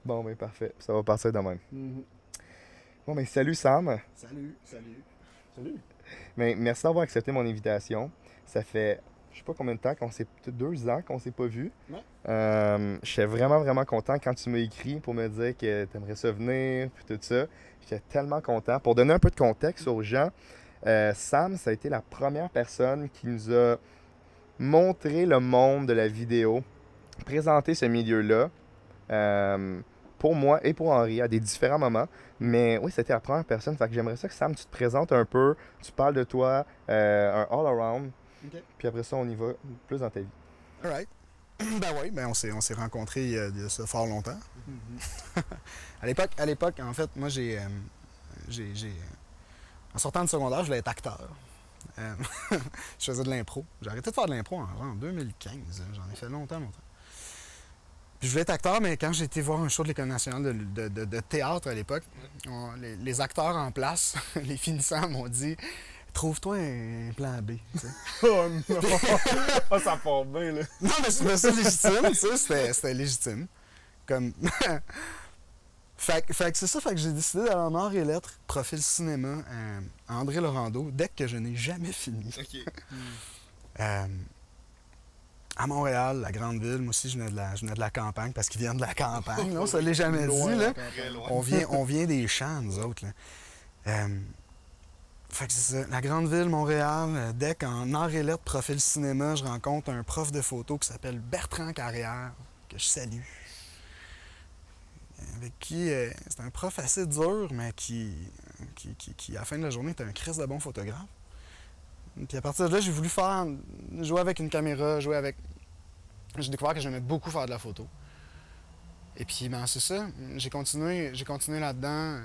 Bon, ben parfait. Ça va partir de même. Mhm. Bon, ben salut Sam. Salut, salut. Salut. Ben, merci d'avoir accepté mon invitation. Ça fait, je sais pas combien de temps qu'on s'est... Peut-être 2 ans qu'on s'est pas vu. Ouais. Je suis vraiment, vraiment content quand tu m'as écrit pour me dire que tu aimerais ça venir, puis tout ça. J'étais tellement content. Pour donner un peu de contexte aux gens, Sam, ça a été la première personne qui nous a montré le monde de la vidéo, présenté ce milieu-là. euh, pour moi et pour Henri à des différents moments. Mais oui, c'était la première personne. Fait que j'aimerais ça que Sam, tu te présentes un peu, tu parles de toi, un all-around, OK. puis après ça, on y va plus dans ta vie. All right. Ben oui, ben on s'est rencontrés il y a ça fort longtemps. Mhm. À l'époque, en fait, moi, en sortant de secondaire, je voulais être acteur. Euh, je faisais de l'impro. J'ai arrêté de faire de l'impro en 2015. J'en ai fait longtemps, longtemps. Puis je voulais être acteur, mais quand j'ai été voir un show de l'École nationale de théâtre à l'époque, les acteurs en place, les finissants m'ont dit trouve-toi un plan B. Tu sais. Oh non! Oh, ça part bien, là. Non, mais c'est légitime, tu sais, c'était légitime. Comme. Fait que c'est ça, fait que j'ai décidé d'aller en arts et lettres, profil cinéma, à André Laurando, dès que je n'ai jamais fini. OK. Euh, à Montréal, la grande ville, moi aussi, je venais de la campagne, parce qu'ils viennent de la campagne, là, on se l'est jamais Loin, dit, là. très loin. On vient des champs, nous autres, là. Fait que c'est ça, la grande ville, Montréal, dès qu'en arts et lettres, profil cinéma, je rencontre un prof de photo qui s'appelle Bertrand Carrière, que je salue. Avec qui, c'est un prof assez dur, mais qui, à la fin de la journée, était un Christ de bon photographe. Puis à partir de là, j'ai voulu jouer avec une caméra, jouer avec... J'ai découvert que j'aimais beaucoup faire de la photo. Et puis, ben, c'est ça, j'ai continué là-dedans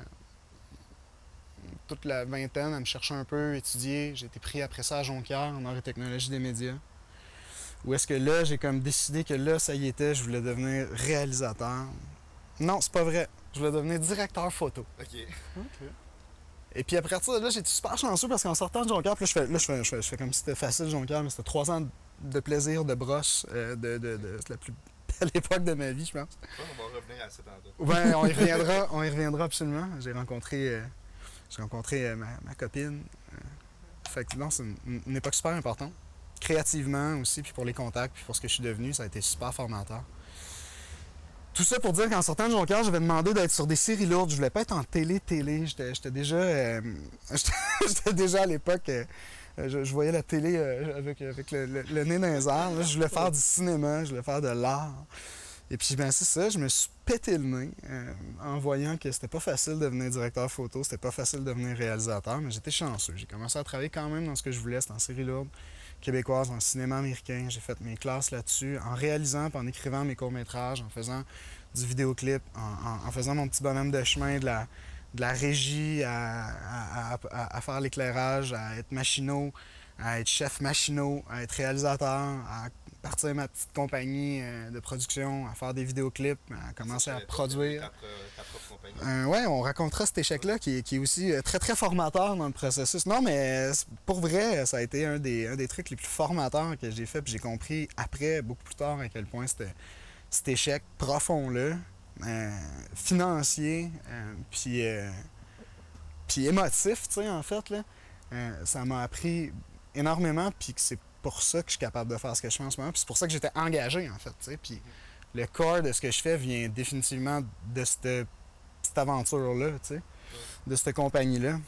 toute la vingtaine à me chercher un peu, étudier. J'ai été pris après ça à Jonquière, en arts et technologie des médias. Où est-ce que là, j'ai comme décidé que là, ça y était, je voulais devenir réalisateur. Non, c'est pas vrai. Je voulais devenir directeur photo. OK. Et puis après ça, là, j'étais super chanceux parce qu'en sortant de Jonquière, puis je fais comme si c'était facile Jonquière, mais c'était 3 ans de plaisir, de brosse, c'est la plus belle époque de ma vie, je pense. On va revenir à cet endroit. Ben, on y reviendra absolument. J'ai rencontré ma copine. Fait que non, c'est une époque super importante. Créativement aussi, puis pour les contacts, puis pour ce que je suis devenu, ça a été super formateur. Tout ça pour dire qu'en sortant de Jonquière, j'avais demandé d'être sur des séries lourdes. Je voulais pas être en télé. J'étais déjà... j'étais déjà à l'époque... je voyais la télé avec le nez dans les airs. Là, je voulais faire du cinéma, je voulais faire de l'art. Et puis, ben c'est ça, je me suis pété le nez en voyant que c'était pas facile de devenir directeur photo, c'était pas facile de devenir réalisateur, mais j'étais chanceux. J'ai commencé à travailler quand même dans ce que je voulais, c'était en série lourde québécoise, en cinéma américain. J'ai fait mes classes là-dessus, en réalisant et en écrivant mes courts-métrages, en faisant du vidéoclip, en faisant mon petit bonhomme de chemin de la régie à faire l'éclairage, à être machinot, à être chef machinot, à être réalisateur, à partir ma petite compagnie de production, à faire des vidéoclips, à commencer à produire. Ta propre compagnie. Ouais, on racontera cet échec-là qui est aussi très très formateur dans le processus. Non, mais pour vrai, ça a été un des trucs les plus formateurs que j'ai fait, puis j'ai compris après, beaucoup plus tard, à quel point cet échec profond-là, financier, puis émotif, tu sais, en fait, là, ça m'a appris énormément, puis que c'est pour ça que je suis capable de faire ce que je fais en ce moment, puis c'est pour ça que j'étais engagé, en fait, tu sais, puis le corps de ce que je fais vient définitivement de cette petite aventure-là, tu sais, de cette compagnie-là.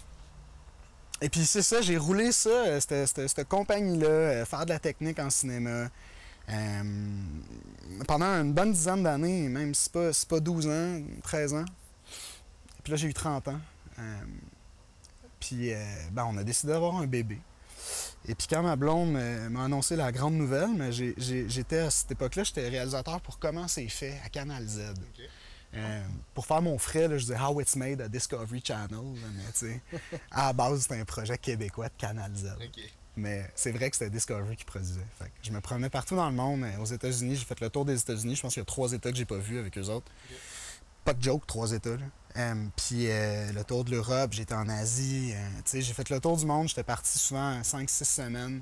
Et puis c'est ça, j'ai roulé ça, cette compagnie-là, faire de la technique en cinéma, pendant une bonne dizaine d'années, même si c'est pas 12 ans, 13 ans. Puis là, j'ai eu 30 ans. Puis ben, on a décidé d'avoir un bébé. Et puis quand ma blonde m'a annoncé la grande nouvelle, mais j'étais à cette époque-là, j'étais réalisateur pour Comment c'est fait à Canal Z. OK. Pour faire mon frais, là, je disais How It's Made à Discovery Channel, là, mais tu sais, à la base, c'était un projet québécois de Canal Z. OK. Mais c'est vrai que c'était Discovery qui produisait. Fait que je me promenais partout dans le monde. Aux États-Unis, j'ai fait le tour des États-Unis. Je pense qu'il y a 3 États que j'ai pas vus avec eux autres. OK. Pas de joke, 3 États. Puis le tour de l'Europe, j'étais en Asie. Tu sais, j'ai fait le tour du monde. J'étais parti souvent 5-6 semaines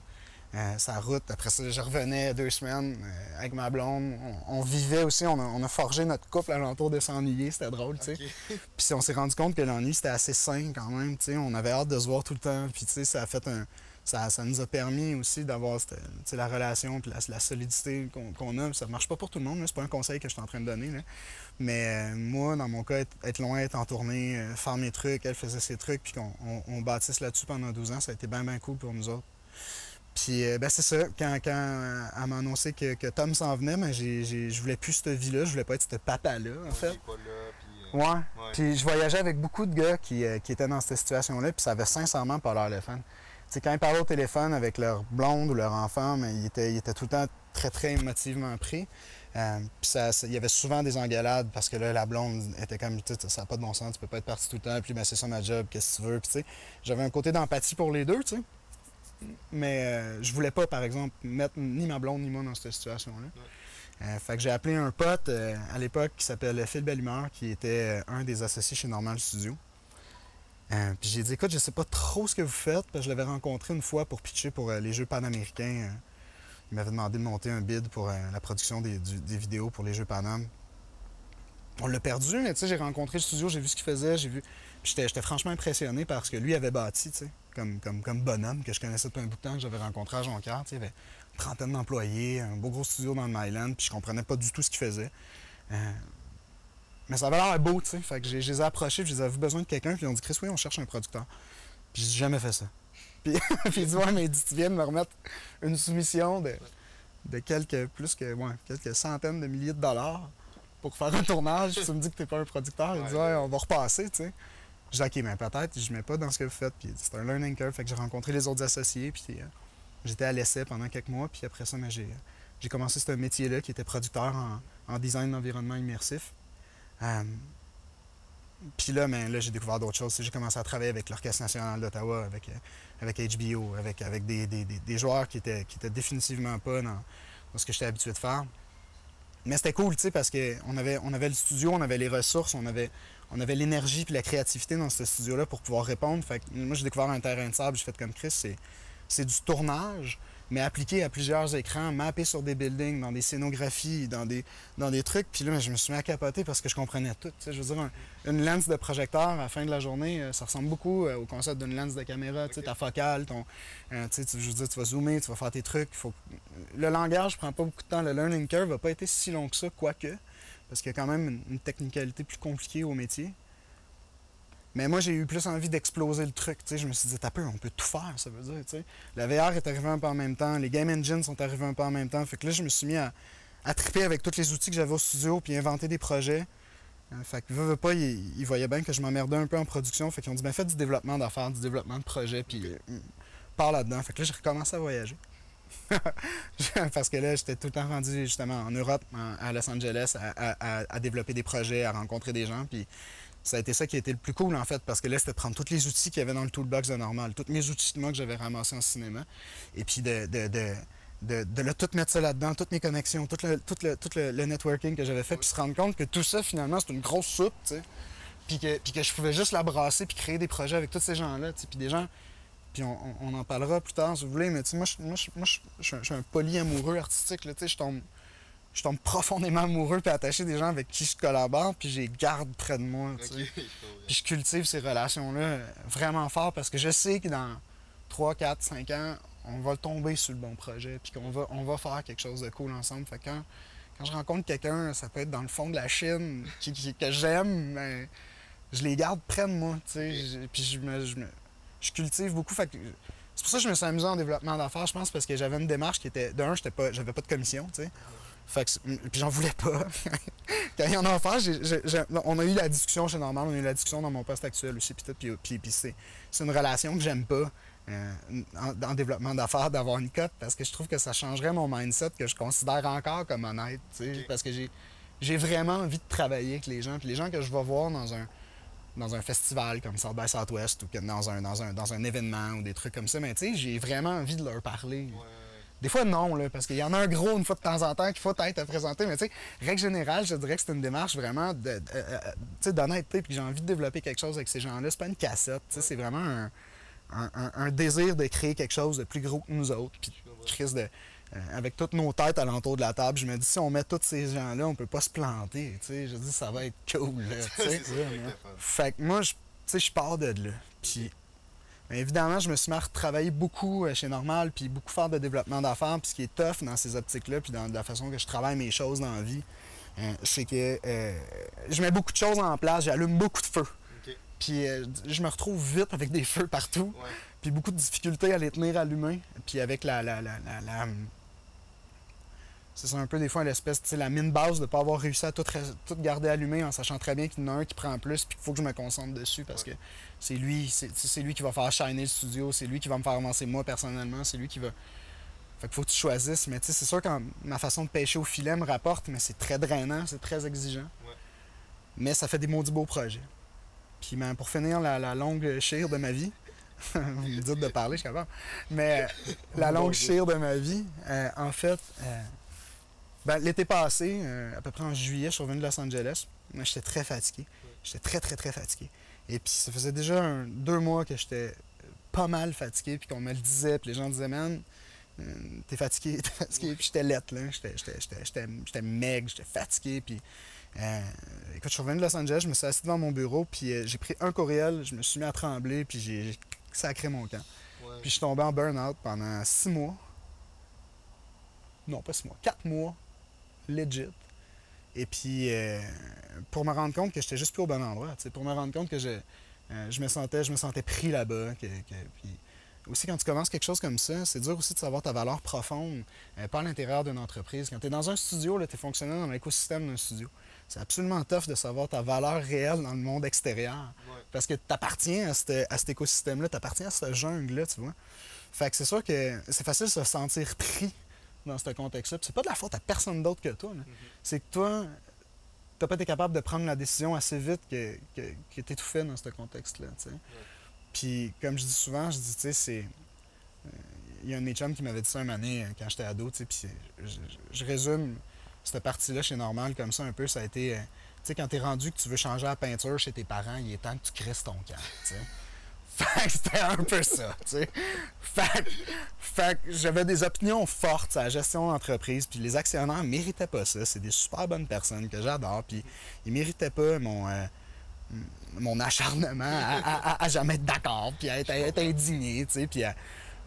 sa route. Après ça, je revenais 2 semaines avec ma blonde. On vivait aussi, on a forgé notre couple alentour de s'ennuyer, c'était drôle, tu sais. Ok. Puis on s'est rendu compte que l'ennui, c'était assez sain quand même, tu sais. On avait hâte de se voir tout le temps. Puis tu sais, ça a fait ça nous a permis aussi d'avoir la relation et la solidité qu'on a. Ça marche pas pour tout le monde, c'est pas un conseil que je suis en train de donner. Là. Mais moi, dans mon cas, être loin, être en tournée, faire mes trucs, elle faisait ses trucs, puis qu'on bâtisse là-dessus pendant 12 ans, ça a été bien, bien cool pour nous autres. Puis ben c'est ça, quand elle m'a annoncé que Tom s'en venait, ben, je voulais plus cette vie-là, je voulais pas être ce papa-là, en fait. Il est pas là, puis, Ouais. ouais. Puis je voyageais avec beaucoup de gars qui étaient dans cette situation-là, puis ça avait sincèrement pas l'air le fun. T'sais, quand ils parlaient au téléphone avec leur blonde ou leur enfant, mais ils étaient tout le temps très, très émotivement pris. Puis il y avait souvent des engueulades parce que là, la blonde était comme, ça n'a pas de bon sens, tu peux pas être parti tout le temps, puis ben, c'est ça ma job, qu'est-ce que tu veux. Puis j'avais un côté d'empathie pour les deux, tu sais. Mais je voulais pas, par exemple, mettre ni ma blonde ni moi dans cette situation-là. Fait que j'ai appelé un pote à l'époque qui s'appelle Phil Bellumeur, qui était un des associés chez Normal Studio. Puis j'ai dit, écoute, je sais pas trop ce que vous faites, parce que je l'avais rencontré une fois pour pitcher pour les Jeux panaméricains. Il m'avait demandé de monter un bid pour la production des vidéos pour les Jeux Panam. On l'a perdu, mais tu sais, j'ai rencontré le studio, j'ai vu ce qu'il faisait, j'ai vu. Puis j'étais franchement impressionné par ce que lui avait bâti, tu sais, comme bonhomme que je connaissais depuis un bout de temps, que j'avais rencontré à Jonquière. Tu sais, il avait une trentaine d'employés, un beau gros studio dans le Myland, puis je comprenais pas du tout ce qu'il faisait. Mais ça avait l'air beau, tu sais. Fait que je les ai approchés, puis je les ai besoin de quelqu'un, puis ils ont dit, Chris, oui, on cherche un producteur. Puis j'ai jamais fait ça. Puis, puis il dit, ouais, mais tu viens de me remettre une soumission de quelques centaines de milliers de dollars pour faire un tournage. Tu me dis que t'es pas un producteur. Il dit, ouais, on va repasser, tu sais. Je dis, ok, mais peut-être, je mets pas dans ce que vous faites. Puis c'est un learning curve. Fait que j'ai rencontré les autres associés, puis j'étais à l'essai pendant quelques mois, puis après ça, j'ai commencé ce métier-là qui était producteur en design d'environnement immersif. Puis là, j'ai découvert d'autres choses. J'ai commencé à travailler avec l'Orchestre national d'Ottawa, avec HBO, avec des joueurs qui étaient définitivement pas dans ce que j'étais habitué de faire. Mais c'était cool, tu sais, parce qu'on avait le studio, on avait les ressources, on avait l'énergie et la créativité dans ce studio-là pour pouvoir répondre. Fait que moi, j'ai découvert un terrain de sable, j'ai fait comme Chris, c'est du tournage, mais appliqué à plusieurs écrans, mappé sur des buildings, dans des scénographies, dans des trucs. Puis là, je me suis mis à capoter parce que je comprenais tout. Je veux dire, une lens de projecteur à la fin de la journée, ça ressemble beaucoup au concept d'une lens de caméra. Okay. Ta focale, je veux dire, tu vas zoomer, tu vas faire tes trucs. Le langage prend pas beaucoup de temps. Le learning curve n'a pas été si long que ça, quoique, parce qu'il y a quand même une technicalité plus compliquée au métier. Mais moi, j'ai eu plus envie d'exploser le truc. T'sais. Je me suis dit, t'as peu, on peut tout faire, ça veut dire. T'sais. La VR est arrivée un peu en même temps, les game engines sont arrivés un peu en même temps. Fait que là, je me suis mis à triper avec tous les outils que j'avais au studio puis inventer des projets. Fait que, veux pas, ils voyaient bien que je m'emmerdais un peu en production. Fait qu'ils ont dit, ben fais du développement d'affaires, du développement de projets, puis pars là-dedans. Fait que là, j'ai recommencé à voyager. Parce que là, j'étais tout le temps rendu justement en Europe, à Los Angeles, à développer des projets, à rencontrer des gens. Puis ça a été ça qui a été le plus cool, en fait, parce que là, c'était de prendre tous les outils qu'il y avait dans le toolbox de Normal, tous mes outils de moi que j'avais ramassés en cinéma, et puis de tout mettre ça là-dedans, toutes mes connexions, tout le networking que j'avais fait, puis se rendre compte que tout ça, finalement, c'est une grosse soupe, tu sais, puis que je pouvais juste la brasser puis créer des projets avec tous ces gens-là, tu sais, puis des gens... Puis on en parlera plus tard, si vous voulez, mais tu sais, moi, je suis un polyamoureux artistique, là, tu sais, je tombe profondément amoureux puis attaché des gens avec qui je collabore, puis je les garde près de moi, tu sais. Okay, puis je cultive ces relations-là vraiment fort parce que je sais que dans 3, 4, 5 ans, on va tomber sur le bon projet, puis qu'on va faire quelque chose de cool ensemble. Fait que quand je rencontre quelqu'un, ça peut être dans le fond de la Chine, que j'aime, mais je les garde près de moi, tu sais. Okay. Puis je cultive beaucoup. Fait que c'est pour ça que je me suis amusé en développement d'affaires, je pense, parce que j'avais une démarche qui était... j'avais pas de commission, tu sais. Fait que, puis j'en voulais pas. Quand il y en a offert, on a eu la discussion chez Normal, on a eu la discussion dans mon poste actuel aussi, puis c'est une relation que j'aime pas en développement d'affaires d'avoir une cote, parce que je trouve que ça changerait mon mindset que je considère encore comme honnête, tu sais, okay. Parce que j'ai vraiment envie de travailler avec les gens, puis les gens que je vais voir dans un festival comme South by Southwest ou dans un événement ou des trucs comme ça, mais tu sais, j'ai vraiment envie de leur parler. Ouais. Des fois, non, là, parce qu'il y en a un gros une fois de temps en temps qu'il faut être à présenter, mais tu sais, règle générale, je dirais que c'est une démarche vraiment d'honnêteté, puis j'ai envie de développer quelque chose avec ces gens-là. C'est pas une cassette, c'est vraiment un désir de créer quelque chose de plus gros que nous autres. Puis crise de... avec toutes nos têtes alentour de la table, je me dis, si on met tous ces gens-là, on peut pas se planter, tu sais. Je dis, ça va être cool, là, tu sais. Fait que moi, tu sais, je pars de là. Puis, bien évidemment, je me suis mis à retravailler beaucoup chez Normal, puis beaucoup faire de développement d'affaires. Puis ce qui est tough dans ces optiques-là, puis dans la façon que je travaille mes choses dans la vie, c'est que je mets beaucoup de choses en place, j'allume beaucoup de feux. OK. Puis je me retrouve vite avec des feux partout, Ouais. puis beaucoup de difficultés à les tenir allumés. Puis avec c'est ça un peu des fois l'espèce, tu sais, la mine base de ne pas avoir réussi à tout garder allumé en sachant très bien qu'il y en a un qui prend plus puis qu'il faut que je me concentre dessus parce que c'est lui qui va faire shiner le studio, c'est lui qui va me faire avancer moi personnellement, c'est lui qui va... Fait qu'il faut que tu choisisses, mais tu sais, c'est sûr que ma façon de pêcher au filet me rapporte, mais c'est très drainant, c'est très exigeant. Ouais. Mais ça fait des maudits beaux projets. Puis ben, pour finir la longue chire de ma vie, vous me dites de parler, je suis capable, mais la longue chire de ma vie, en fait... Ben, l'été passé, à peu près en juillet, je suis revenu de Los Angeles. Moi, j'étais très fatigué. J'étais très, très, très fatigué. Et puis, ça faisait déjà 2 mois que j'étais pas mal fatigué, puis qu'on me le disait, puis les gens disaient, man, t'es fatigué, t'es fatigué. Puis j'étais lettre, là. J'étais maigre, j'étais fatigué. Puis, écoute, je suis revenu de Los Angeles, je me suis assis devant mon bureau, puis j'ai pris un courriel, je me suis mis à trembler, puis j'ai sacré mon camp. Ouais. Puis, je suis tombé en burn-out pendant 6 mois. Non, pas 6 mois, 4 mois. Legit. Et puis, pour me rendre compte que j'étais juste plus au bon endroit, pour me rendre compte que je me sentais pris là-bas. Puis aussi, quand tu commences quelque chose comme ça, c'est dur aussi de savoir ta valeur profonde, pas à l'intérieur d'une entreprise. Quand tu es dans un studio, tu es fonctionnant dans l'écosystème d'un studio. C'est absolument tough de savoir ta valeur réelle dans le monde extérieur. Ouais. Parce que tu appartiens à cet écosystème-là, tu appartiens à cette jungle-là, tu vois. Fait que c'est sûr que c'est facile de se sentir pris dans ce contexte-là. Puis c'est pas de la faute à personne d'autre que toi. C'est que toi, t'as pas été capable de prendre la décision assez vite que t'étouffais dans ce contexte-là. Ouais. Puis comme je dis souvent, je dis, tu sais, c'est... Il y a un de mes chums qui m'avait dit ça une année quand j'étais ado, tu sais, puis je résume cette partie-là chez Normal comme ça un peu. Ça a été, tu sais, quand t'es rendu que tu veux changer la peinture chez tes parents, il est temps que tu crisses ton camp, tu sais. Fait que c'était un peu ça, tu sais. Fait que j'avais des opinions fortes sur la gestion d'entreprise, puis les actionnaires méritaient pas ça. C'est des super bonnes personnes que j'adore, puis ils méritaient pas mon acharnement à jamais être d'accord, puis à être indigné, tu sais. Puis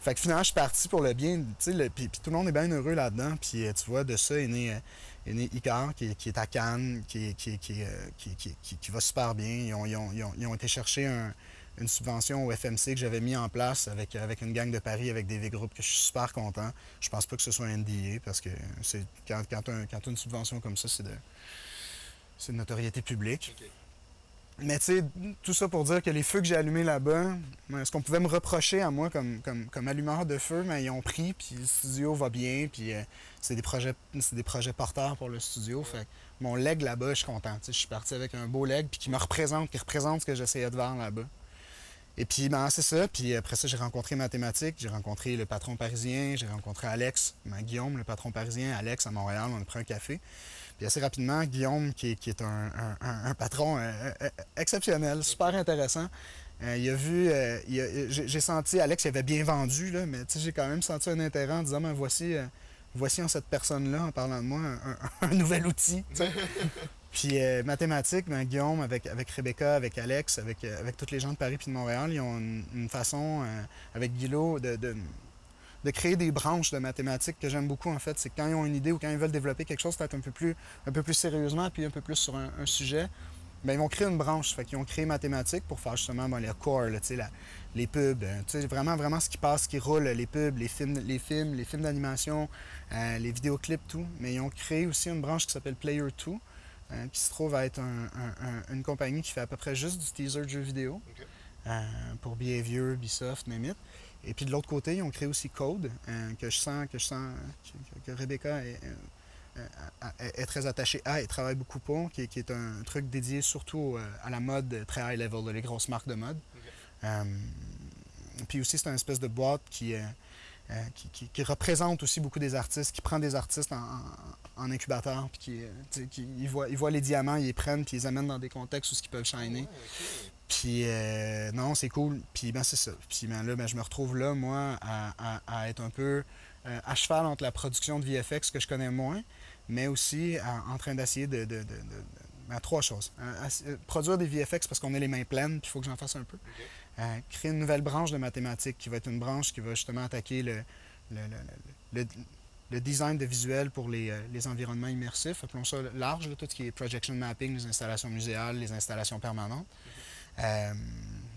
fait que finalement, je suis parti pour le bien, tu sais, puis tout le monde est bien heureux là-dedans, puis tu vois, de ça est né Icar, qui est à Cannes, qui va super bien. Ils ont été chercher une subvention au FMC que j'avais mis en place avec une gang de Paris, avec des V-Groupes, que je suis super content. Je pense pas que ce soit un NDA, parce que quand tu as une subvention comme ça, c'est de notoriété publique. Okay. Mais tu sais, tout ça pour dire que les feux que j'ai allumés là-bas, ce qu'on pouvait me reprocher à moi comme allumeur de feu, mais ils ont pris, puis le studio va bien, puis c'est des projets porteurs pour le studio. Fait que mon leg là-bas, je suis content. Je suis parti avec un beau leg, puis qui représente ce que j'essayais de faire là-bas. Et puis, ben, c'est ça. Puis après ça, j'ai rencontré Mathématiques, j'ai rencontré le patron parisien, j'ai rencontré Alex, Guillaume, le patron parisien, Alex à Montréal, on a pris un café. Puis assez rapidement, Guillaume, qui est un patron exceptionnel, super intéressant, il a vu, j'ai senti, Alex il avait bien vendu, là, mais j'ai quand même senti un intérêt en disant, ben, voici en cette personne-là, en parlant de moi, un nouvel outil. Puis Mathématiques, ben, Guillaume, avec Rebecca, avec Alex, avec tous les gens de Paris et de Montréal, ils ont une façon, avec Guillaume, de créer des branches de mathématiques que j'aime beaucoup, en fait. C'est que quand ils ont une idée ou quand ils veulent développer quelque chose peut-être un peu plus sérieusement, puis un peu plus sur un sujet, bien, ils vont créer une branche. Fait qu'ils ont créé mathématiques pour faire justement les core, là, les pubs, vraiment ce qui passe, ce qui roule, les pubs, les films d'animation, les vidéoclips, tout. Mais ils ont créé aussi une branche qui s'appelle Player 2, qui se trouve à être une compagnie qui fait à peu près juste du teaser de jeux vidéo. Okay. Pour Behavior, Ubisoft, name it. Et puis de l'autre côté, ils ont créé aussi Code, que Rebecca est très attachée à et travaille beaucoup pour, qui est un truc dédié surtout à la mode très high level, les grosses marques de mode. Okay. Puis aussi, c'est une espèce de boîte qui représente aussi beaucoup des artistes, qui prend des artistes en incubateur, puis ils voient les diamants, ils les prennent, puis ils les amènent dans des contextes où ils peuvent shiner. Oh ouais, okay. Puis non, c'est cool. Puis ben c'est ça. Puis ben là, ben, je me retrouve là, moi, à être un peu à cheval entre la production de VFX que je connais moins, mais aussi en train d'essayer trois choses. Produire des VFX parce qu'on a les mains pleines, puis il faut que j'en fasse un peu. Créer une nouvelle branche de mathématiques qui va être une branche qui va justement attaquer le design de visuel pour les environnements immersifs, appelons ça large, là, tout ce qui est projection mapping, les installations muséales, les installations permanentes.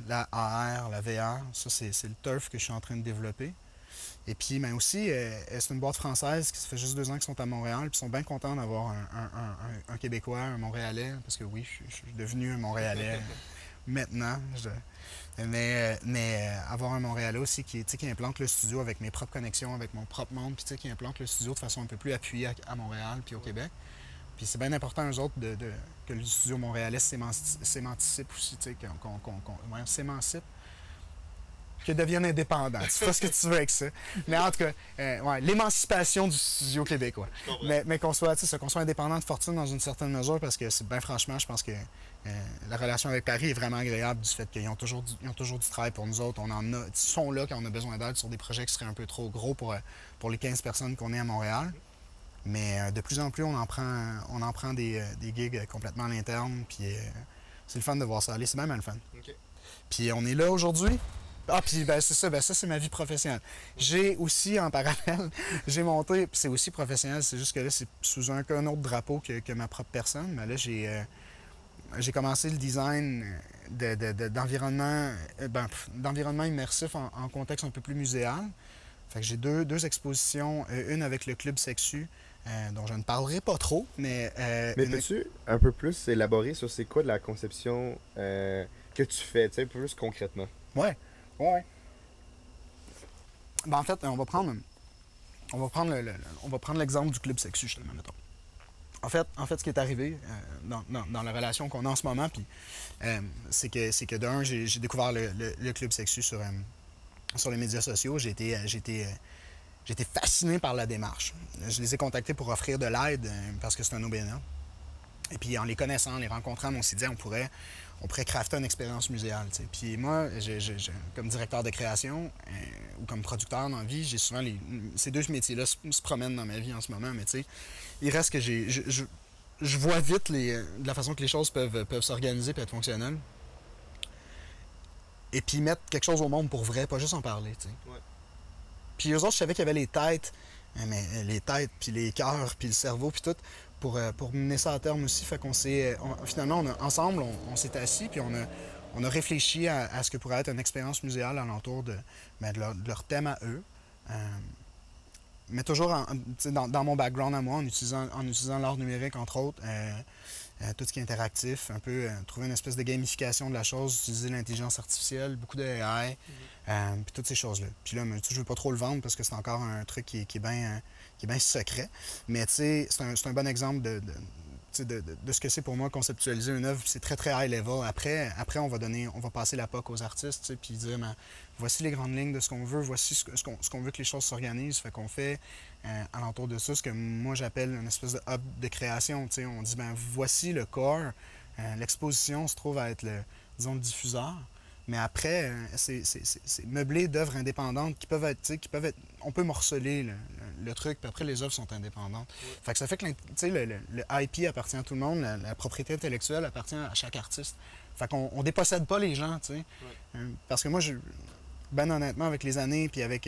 La AR, la VR, ça c'est le turf que je suis en train de développer. Et puis ben aussi, c'est une boîte française qui ça fait juste 2 ans qu'ils sont à Montréal, puis ils sont bien contents d'avoir un Québécois, un Montréalais, parce que oui, je suis devenu un Montréalais maintenant. Mais avoir un Montréalais aussi qui implante le studio avec mes propres connexions, avec mon propre monde, puis qui implante le studio de façon un peu plus appuyée à Montréal puis au Québec. Puis c'est bien important, eux autres, que le studio montréalais s'émancipe aussi, qu'on s'émancipe, qu'ils deviennent indépendants. Tu feras ce que tu veux avec ça. Mais en tout cas, l'émancipation du studio québécois. Mais qu'on soit indépendant de fortune dans une certaine mesure, parce que c'est bien franchement, je pense que la relation avec Paris est vraiment agréable du fait qu'ils ont toujours du travail pour nous autres. Ils sont là quand on a besoin d'aide sur des projets qui seraient un peu trop gros pour les 15 personnes qu'on est à Montréal. Mais de plus en plus, on en prend des gigs complètement à l'interne, puis c'est le fun de voir ça aller. C'est bien mal le fun. Okay. Puis on est là aujourd'hui. Ah, puis c'est ça, c'est ma vie professionnelle. J'ai aussi, en parallèle, j'ai monté, puis c'est aussi professionnel, c'est juste que là, c'est sous un autre drapeau que ma propre personne. Mais là, j'ai commencé le design d'environnement immersif en contexte un peu plus muséal. Fait que j'ai deux expositions, une avec le Club Sexu, dont je ne parlerai pas trop, mais... Mais peux-tu un peu plus élaborer sur c'est quoi de la conception que tu fais, tu sais, plus concrètement? Ouais. Ben, en fait, on va prendre l'exemple du Club Sexu, justement, mettons. En fait, ce qui est arrivé dans la relation qu'on a en ce moment, puis c'est que d'un, j'ai découvert le Club Sexu sur les médias sociaux. J'ai été fasciné par la démarche. Je les ai contactés pour offrir de l'aide parce que c'est un no-brainer. Et puis en les connaissant, en les rencontrant, on s'est dit on pourrait crafter une expérience muséale. T'sais. Puis moi, comme directeur de création ou comme producteur dans la vie, j'ai souvent ces deux métiers-là se promènent dans ma vie en ce moment, mais il reste que je vois vite de la façon que les choses peuvent s'organiser et être fonctionnelles. Et puis mettre quelque chose au monde pour vrai, pas juste en parler. Ouais. Puis eux autres, je savais qu'il y avait les têtes, puis les cœurs, puis le cerveau, puis tout, pour mener ça à terme aussi. Fait qu'on finalement, ensemble, on s'est assis, puis on a réfléchi à ce que pourrait être une expérience muséale alentour de leur thème à eux. Mais toujours dans mon background à moi, en utilisant l'art numérique, entre autres, tout ce qui est interactif, un peu trouver une espèce de gamification de la chose, utiliser l'intelligence artificielle, beaucoup de AI, puis toutes ces choses-là. Puis là, je ne veux pas trop le vendre parce que c'est encore un truc qui est bien secret. Mais c'est un bon exemple de ce que c'est pour moi conceptualiser une œuvre. C'est très, très high level. Après on va passer la POC aux artistes, puis dire voici les grandes lignes de ce qu'on veut, voici ce qu'on veut que les choses s'organisent. Fait qu'on fait alentour de ça ce que moi j'appelle une espèce de hub de création. On dit voici le corps. L'exposition se trouve à être le diffuseur. Mais après, c'est meublé d'œuvres indépendantes qui peuvent être, on peut morceler le truc, puis après les œuvres sont indépendantes. Oui. Fait que ça fait que le IP appartient à tout le monde, la propriété intellectuelle appartient à chaque artiste. Fait qu'on dépossède pas les gens, tu sais. Oui. Parce que moi, ben honnêtement, avec les années, puis avec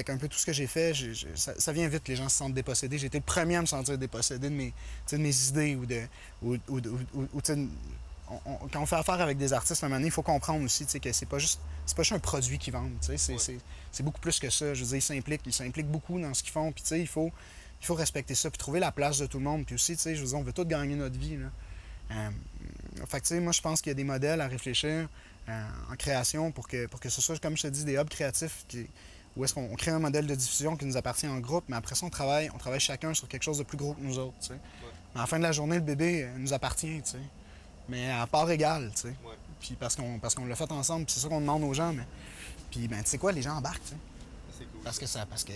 un peu tout ce que j'ai fait, ça vient vite, les gens se sentent dépossédés. J'ai été le premier à me sentir dépossédé de mes idées quand on fait affaire avec des artistes, à un moment donné, il faut comprendre aussi que c'est pas juste un produit qu'ils vendent. C'est beaucoup plus que ça. Je veux dire, ils s'impliquent beaucoup dans ce qu'ils font. Puis il faut respecter ça, puis trouver la place de tout le monde. Puis aussi, je veux dire, on veut tous gagner notre vie. Là. Fait que moi, je pense qu'il y a des modèles à réfléchir en création pour que ce soit, comme je te dis, des hubs créatifs où est-ce qu'on crée un modèle de diffusion qui nous appartient en groupe, mais après ça, on travaille chacun sur quelque chose de plus gros que nous autres. Ouais. Mais à la fin de la journée, le bébé nous appartient. Mais à part égale, tu sais. Ouais. Puis parce qu'on l'a fait ensemble, puis c'est ça qu'on demande aux gens, mais... Puis, tu sais quoi, les gens embarquent, tu sais. C'est cool. Parce que,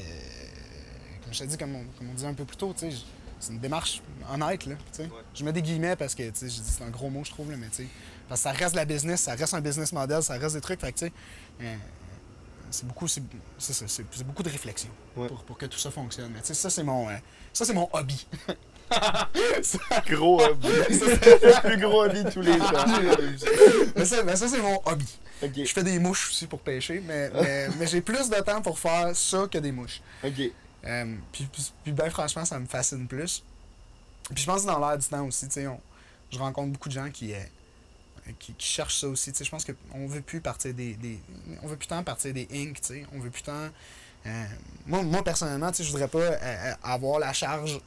comme je t'ai dit, comme on disait un peu plus tôt, tu sais, c'est une démarche honnête, là, tu sais. Ouais. Je mets des guillemets parce que, tu sais, c'est un gros mot, je trouve, là, mais tu sais, parce que ça reste de la business, ça reste un business model, ça reste des trucs, fait que, tu sais, c'est beaucoup, c'est beaucoup de réflexion Ouais. pour que tout ça fonctionne. Mais tu sais, ça, c'est mon hobby. Gros hobby. C'est le plus gros hobby de tous les temps. mais ça, c'est mon hobby. Ok, Je fais des mouches aussi pour pêcher, mais j'ai plus de temps pour faire ça que des mouches. ok. Puis ben franchement, ça me fascine plus. Puis je pense que dans l'air du temps aussi, tu sais, je rencontre beaucoup de gens qui cherchent ça aussi. Tu sais, je pense qu'on veut plus partir on veut plus tant partir des inks, tu sais. On veut plus tant... moi, personnellement, tu sais, je voudrais pas avoir la charge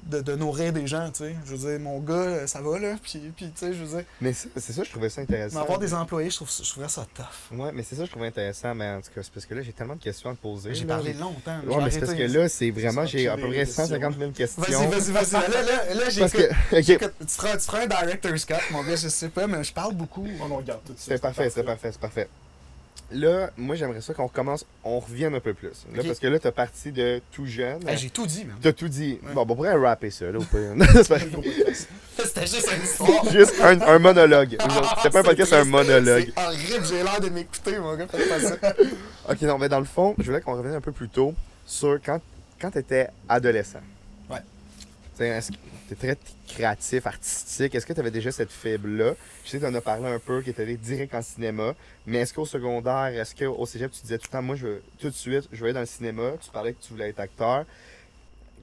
de nourrir des gens, tu sais. Je veux dire, mon gars, ça va, là. Puis tu sais, je veux dire... Mais c'est ça, je trouvais ça intéressant. Mais avoir des employés, je trouverais ça tough. Ouais, mais c'est ça, je trouvais intéressant, mais en tout cas, c'est parce que là, j'ai tellement de questions à te poser. J'ai là. parlé longtemps. Là, Ouais, mais c'est parce que là, c'est vraiment, Ça, j'ai à peu près questions. 150 000 questions. Vas-y. Là, Parce que, ok, tu feras un director's cut, mon gars, je sais pas, mais je parle beaucoup. On regarde tout ça. c'est parfait. Là, moi, j'aimerais ça qu'on recommence, on revienne un peu plus. Là, Ok. parce que là, t'as parti de tout jeune. Hey, j'ai tout dit, man. T'as tout dit. Ouais. Bon, on pourrait rapper ça, là, ou pas. C'est pas- C'était juste une histoire. juste un monologue. C'est pas un podcast, c'est un monologue. C'est horrible, j'ai l'air de m'écouter, mon gars. Faites pas ça. Ok, non, mais dans le fond, je voulais qu'on revienne un peu plus tôt sur quand t'étais adolescent. Ouais. Est-ce que t'es très créatif, artistique? Est-ce que t'avais déjà cette fibre-là? Je sais que t'en as parlé un peu, que t'allais direct en cinéma, mais est-ce qu'au secondaire, est-ce qu'au cégep, tu disais tout le temps, moi, tout de suite, je veux aller dans le cinéma, tu parlais que tu voulais être acteur.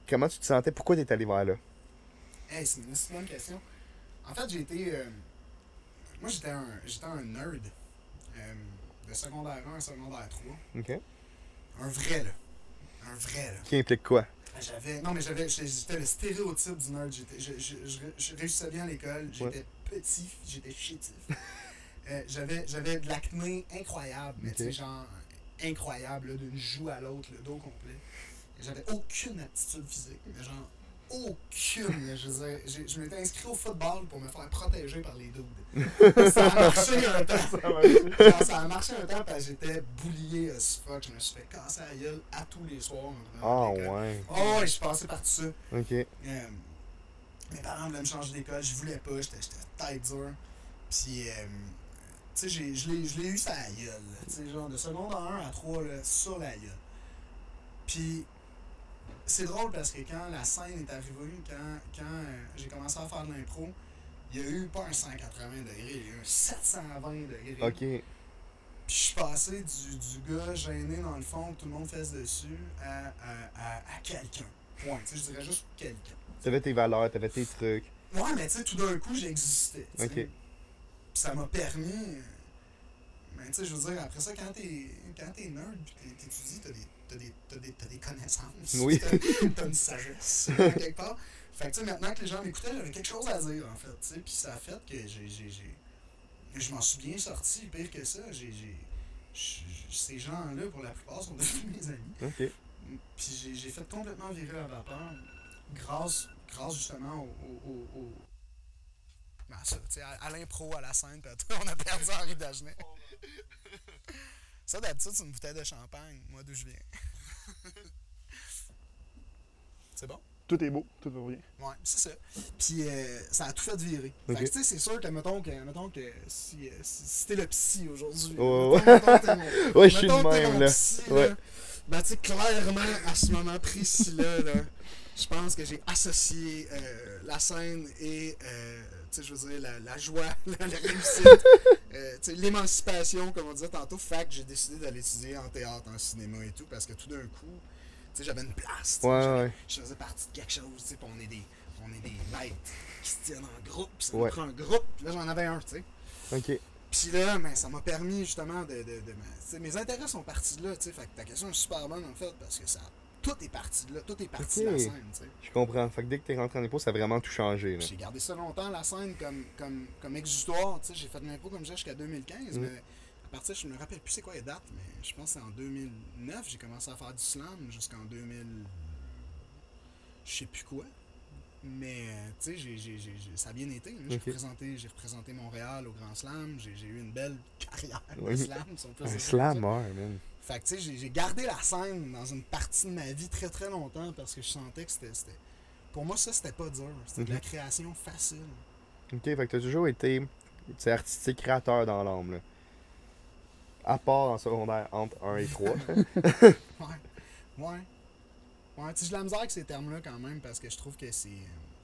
Comment tu te sentais? Pourquoi t'es allé vers là? Hey, c'est une bonne question. En fait, j'ai été. Moi, j'étais un nerd. De secondaire 1 à secondaire 3. OK. Un vrai, là. Un vrai, là. Qui implique quoi? J'étais le stéréotype du nerd. Je réussissais bien à l'école. J'étais petit, j'étais chétif. J'avais de l'acné incroyable, mais Ok. tu sais, genre incroyable, là, d'une joue à l'autre, le dos complet. J'avais aucune aptitude physique, mais genre aucune. Là, je m'étais inscrit au football pour me faire protéger par les dudes. Ça a marché un temps. Genre, ça a marché un temps parce que j'étais boulié as fuck. Je me suis fait casser la gueule à tous les soirs. Ah, ouais. Oh, ouais, je suis passé par tout ça. OK. Mes parents voulaient me changer d'école, je voulais pas, j'étais tête dure. Puis, tu sais, je l'ai eu sur la gueule. Tu sais, genre de secondaire 1 à 3, là, sur la gueule. Puis, c'est drôle parce que quand la scène est arrivée, quand j'ai commencé à faire de l'impro, il y a eu pas un 180 degrés, il y a eu un 720 degrés. OK. Puis je suis passé du gars gêné dans le fond, que tout le monde fesse dessus, à quelqu'un. Point. Tu sais, je dirais juste quelqu'un. T'avais tes valeurs, t'avais tes trucs. Ouais, mais tu sais, tout d'un coup, j'existais. tu sais. OK. Puis ça m'a permis. Mais tu sais, je veux dire, après ça, quand t'es nerd pis t'étudies, t'as des connaissances. Oui. T'as une sagesse, quelque part. Fait que tu sais, maintenant que les gens m'écoutaient, j'avais quelque chose à dire, en fait. Tu sais, puis ça a fait que je m'en suis bien sorti. Pire que ça, ces gens-là, pour la plupart, sont devenus mes amis. OK. Puis j'ai fait complètement virer la vapeur grâce justement ben ça, tu sais, à l'impro, à la scène, pis à tout, on a perdu Henri Dagenet. Ça, d'habitude, c'est une bouteille de champagne, moi, d'où je viens. C'est bon? Tout est beau, tout va bien. Ouais, c'est ça. Puis ça a tout fait virer. Ok. Fait que, tu sais, c'est sûr que, mettons que si t'es le psy aujourd'hui, Oh, mettons, t'es mon- Ouais, je suis de mettons que t'es même, mon là. psy, Ouais. ben, tu sais, clairement, à ce moment précis-là, là, je pense que j'ai associé la scène et, tu sais, je veux dire, la joie, la réussite, tu sais, l'émancipation, comme on disait tantôt. Fait que j'ai décidé d'aller étudier en théâtre, en cinéma et tout, parce que tout d'un coup, tu sais, j'avais une place. tu sais, Ouais. je faisais partie de quelque chose, tu sais, puis on est des maîtres qui se tiennent en groupe, puis ça Ouais. me prend un groupe, puis là, j'en avais un, tu sais. OK. Puis là, ben, ça m'a permis justement tu sais, mes intérêts sont partis de là, tu sais. Fait que ta question est super bonne en fait, parce que tout est parti de là, tout est parti de la Ok. scène, tu sais. Je comprends. Fait que dès que t'es rentré en impôt, ça a vraiment tout changé, là. J'ai gardé ça longtemps, la scène, comme exutoire, tu sais. J'ai fait de l'impro comme je disais, jusqu'à 2015, mais à partir, je me rappelle plus c'est quoi les dates, mais je pense que c'est en 2009, j'ai commencé à faire du slam jusqu'en 2000. Je sais plus quoi. Mais, tu sais, ça a bien été. Là. Ok. J'ai représenté Montréal au Grand Slam. J'ai eu une belle carrière Oui. de slam, si on peut Un dire slammer, comme ça. man. Fait que, tu sais, j'ai gardé la scène dans une partie de ma vie très très longtemps parce que je sentais que c'était pour moi, ça, c'était pas dur. C'était de la création facile. OK, fait que t'as toujours été, tu sais, artistique, créateur dans l'âme, là. À part en secondaire, entre 1 et 3. Ouais. Ouais, tu sais, j'ai de la misère avec ces termes-là quand même parce que je trouve que c'est.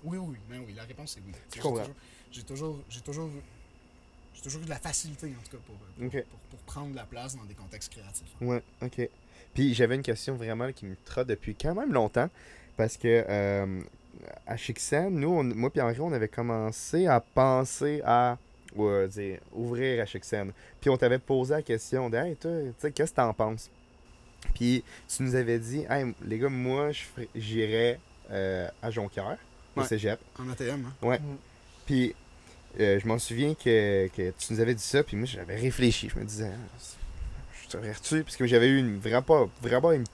Oui, ben oui, la réponse c'est oui. Je comprends. J'ai toujours eu de la facilité en tout cas pour prendre de la place dans des contextes créatifs. Ouais, ok. Puis j'avais une question vraiment qui me trotte depuis quand même longtemps. Parce que à Chic-San, moi et Henri, on avait commencé à penser à ouvrir à Chic-San. Puis on t'avait posé la question de hey, toi, tu sais, qu'est-ce que t'en penses? Puis tu nous avais dit, hey, les gars, moi, j'irais à Jonquière, au cégep. En ATM, hein? Ouais. Puis je m'en souviens que tu nous avais dit ça, puis moi, j'avais réfléchi. Je me disais, je devrais-tu? Parce que j'avais eu vraiment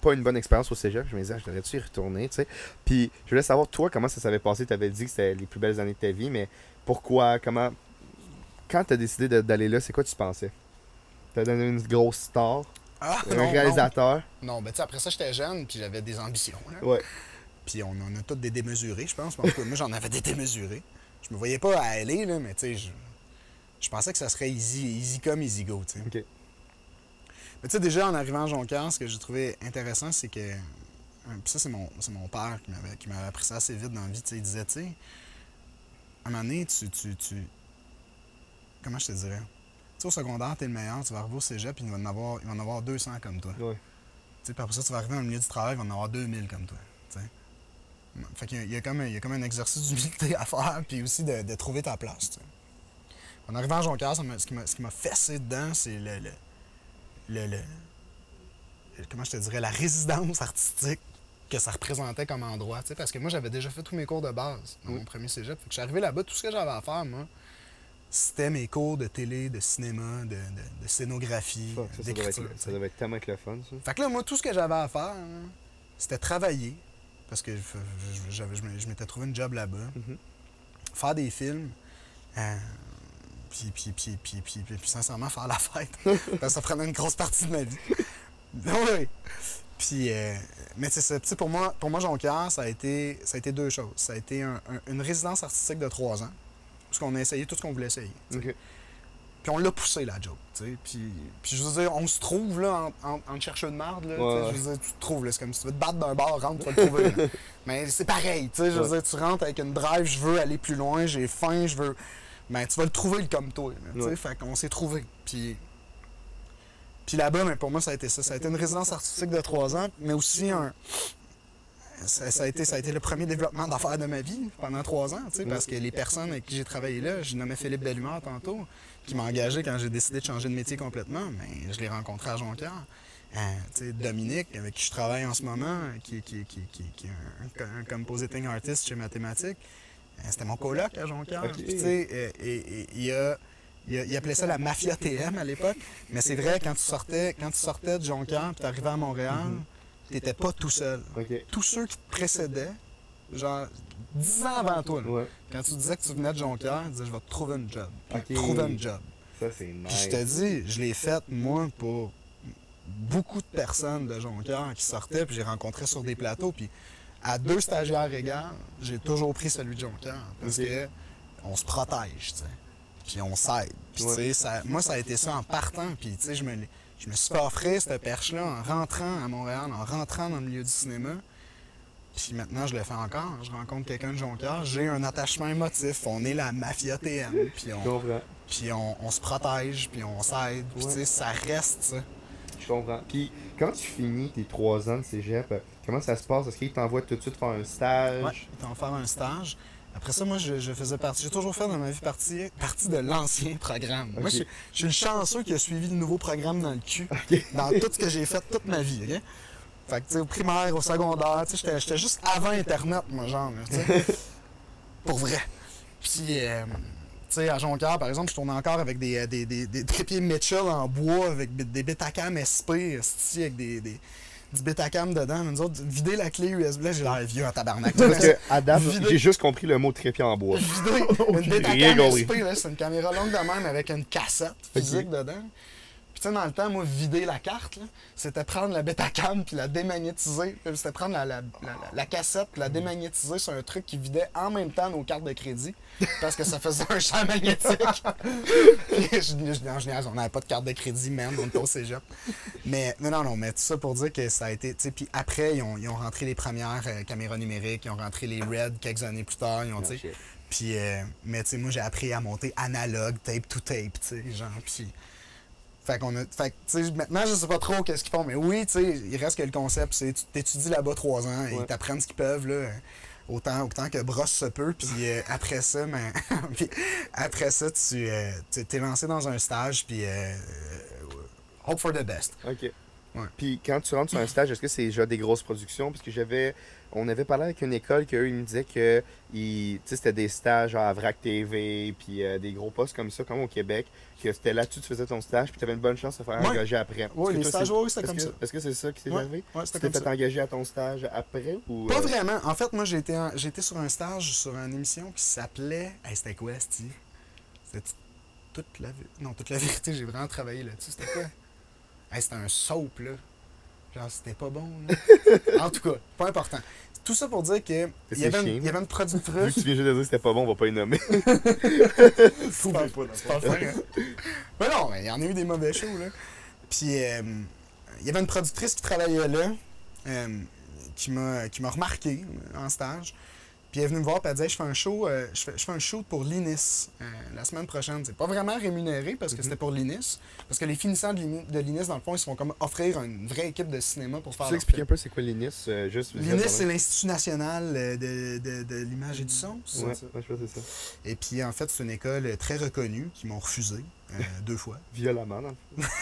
pas une bonne expérience au cégep. Je me disais, je devrais-tu y retourner, tu sais? Puis je voulais savoir, toi, comment ça s'avait passé. Tu avais dit que c'était les plus belles années de ta vie, mais pourquoi, comment. Quand tu as décidé d'aller là, c'est quoi tu pensais? T'as donné une grosse star? Un réalisateur? Non, ben tu sais, après ça, j'étais jeune, puis j'avais des ambitions. Là. Ouais. Puis on en a toutes des démesurés, je pense. Moi, j'en avais des démesurés. Je me voyais pas à aller, là, mais tu sais, je pensais que ça serait easy come, easy go, tu sais. OK. Mais tu sais, déjà, en arrivant à Jonquière, ce que j'ai trouvé intéressant, c'est que... Puis ça, c'est mon père qui m'avait appris ça assez vite dans la vie, tu sais. Il disait, tu sais, à un moment donné, comment je te dirais? Tu sais, au secondaire, t'es le meilleur, tu vas arriver au cégep, puis il va en avoir 200 comme toi. Ouais. Tu sais, puis après ça, tu vas arriver dans le milieu du travail, il va en avoir 2000 comme toi, tu sais. Fait qu'il y a comme un exercice d'humilité à faire, puis aussi de trouver ta place, tu sais. En arrivant à Jonquière, ce qui m'a fessé dedans, c'est comment je te dirais, la résidence artistique que ça représentait comme endroit, tu sais, parce que moi, j'avais déjà fait tous mes cours de base dans mon premier cégep. Fait que je suis arrivé là-bas, tout ce que j'avais à faire, moi, c'était mes cours de télé, de cinéma, de scénographie, d'écriture. Ça devait être tellement être le fun, ça. Fait que là, moi, tout ce que j'avais à faire, hein, c'était travailler, parce que je m'étais trouvé une job là-bas, faire des films, puis sincèrement, faire la fête. Parce que ça prenait une grosse partie de ma vie. Oui. Puis, mais c'est ça. Pour moi, Jonquière, ça a été deux choses. Ça a été une résidence artistique de 3 ans, parce qu'on a essayé tout ce qu'on voulait essayer. Okay. Puis on l'a poussé, la joke. Puis je veux dire, on se trouve là, en chercheur de marde. Là, ouais. Je veux dire, tu te trouves. C'est comme si tu veux te battre d'un bar, rentre, tu vas le trouver. Là. Mais c'est pareil. Je veux dire, tu rentres avec une drive, je veux aller plus loin, j'ai faim, je veux. Ben, tu vas le trouver comme toi. Là, fait qu'on s'est trouvé. Puis là-bas, mais pour moi, ça a été ça. Ça a été une résidence artistique de 3 ans, mais aussi ça a été le premier développement d'affaires de ma vie pendant 3 ans, parce que les personnes avec qui j'ai travaillé là, je nommais Philippe Bellumeur tantôt, qui m'a engagé quand j'ai décidé de changer de métier complètement, mais je l'ai rencontré à Jonquière. Dominique, avec qui je travaille en ce moment, qui est un compositing artist chez Mathématiques, c'était mon coloc à Jonquière. Okay. Il appelait ça la mafia TM à l'époque, mais c'est vrai, quand tu sortais de Jonquière et tu arrivais à Montréal, t'étais pas tout seul. Okay. Tous ceux qui te précédaient, genre 10 ans avant toi, là, quand tu disais que tu venais de Jonquière, ils disaient je vais te trouver une job. Trouver une job. Ça, c'est nice. Puis je te dis, je l'ai fait, moi, pour beaucoup de personnes de Jonquière qui sortaient, puis j'ai rencontré sur des plateaux, puis à 2 stagiaires égales, j'ai toujours pris celui de Jonquière, parce que on se protège, tu sais, puis on s'aide. Puis tu sais, moi, ça a été ça en partant, puis tu sais, je me suis fait offrir cette perche-là en rentrant à Montréal, en rentrant dans le milieu du cinéma. Puis maintenant, je le fais encore. Je rencontre quelqu'un de Jonquière, j'ai un attachement émotif. On est la mafia TM, puis on se protège, puis on s'aide. Puis tu sais, ça reste, ça. Je comprends. Puis quand tu finis tes 3 ans de cégep, comment ça se passe? Est-ce qu'ils t'envoient tout de suite faire un stage? Oui, ils t'envoient faire un stage. Après ça, moi, je faisais partie. J'ai toujours fait dans ma vie partie de l'ancien programme. Okay. Moi, je suis le chanceux qui a suivi le nouveau programme dans le cul, dans tout ce que j'ai fait toute ma vie. Okay? Fait que, tu sais, au primaire, au secondaire, tu sais, j'étais juste avant Internet, moi, genre, tu sais. Pour vrai. Puis, tu sais, à Jonquière, par exemple, je tournais encore avec des trépieds Mitchell en bois, avec des Betacam SP, avec du Betacam dedans. Nous autres, vider la clé USB, là, j'ai l'air vieux en tabarnak. Parce que, à date, j'ai juste compris le mot trépied en bois. Vider une Betacam SP, là, c'est une caméra longue de même avec une cassette physique dedans. Puis tu sais, dans le temps, moi, vider la carte, là, c'était prendre la Betacam puis la démagnétiser. C'était prendre la cassette puis la démagnétiser sur un truc qui vidait en même temps nos cartes de crédit parce que ça faisait un champ magnétique. On n'avait pas de carte de crédit, même, on était au cégep. Mais tout ça pour dire que ça a été, tu sais, puis après, ils ont rentré les premières caméras numériques, ils ont rentré les RED quelques années plus tard, ils ont, tu sais. Puis, mais tu sais, moi, j'ai appris à monter analogue, tape to tape, tu sais, genre, puis... Fait que, tu sais, maintenant, je sais pas trop qu'est-ce qu'ils font, mais oui, tu sais, il reste que le concept, c'est tu t'étudies là-bas 3 ans, et ils t'apprennent ce qu'ils peuvent, là, autant que brosse se peut, puis après ça, puis après ça, tu t'es lancé dans un stage, puis hope for the best. OK. Ouais. Puis quand tu rentres sur un stage, est-ce que c'est déjà des grosses productions? Parce que on avait parlé avec une école qu'eux, ils me disaient que c'était des stages genre à VRAC TV, puis des gros postes comme ça, comme au Québec, que c'était là-dessus tu faisais ton stage, puis tu avais une bonne chance de faire engager après. Oui, les stages, oui, c'était comme ça. Est-ce que c'est ça qui t'est arrivé? Oui, c'était comme ça. Tu t'es fait engager à ton stage après? Ou, Pas vraiment. En fait, moi, j'ai été sur un stage sur une émission qui s'appelait... Hey, c'était quoi, Sti? C'était toute la vérité, j'ai vraiment travaillé là-dessus. C'était quoi? Hey, c'était un soap, là. Genre, c'était pas bon, là. En tout cas, pas important. Tout ça pour dire que il y avait une productrice... Vu que tu viens juste de dire que c'était pas bon, on va pas y nommer. C'est pas le faire, hein? Mais non, mais il y en a eu des mauvais shows, là. Puis, il y avait une productrice qui travaillait là, qui m'a remarqué en stage. Puis elle est venue me voir et elle disait, je fais un show pour l'INIS la semaine prochaine. C'est pas vraiment rémunéré parce que c'était pour l'INIS. Parce que les finissants de l'INIS, dans le fond, ils se font comme offrir une vraie équipe de cinéma pour faire. Tu peux expliquer un peu c'est quoi l'INIS? L'INIS, c'est l'Institut national de l'image et du son. Ouais, je crois que c'est ça. Et puis en fait, c'est une école très reconnue qui m'ont refusé 2 fois. Violemment, non?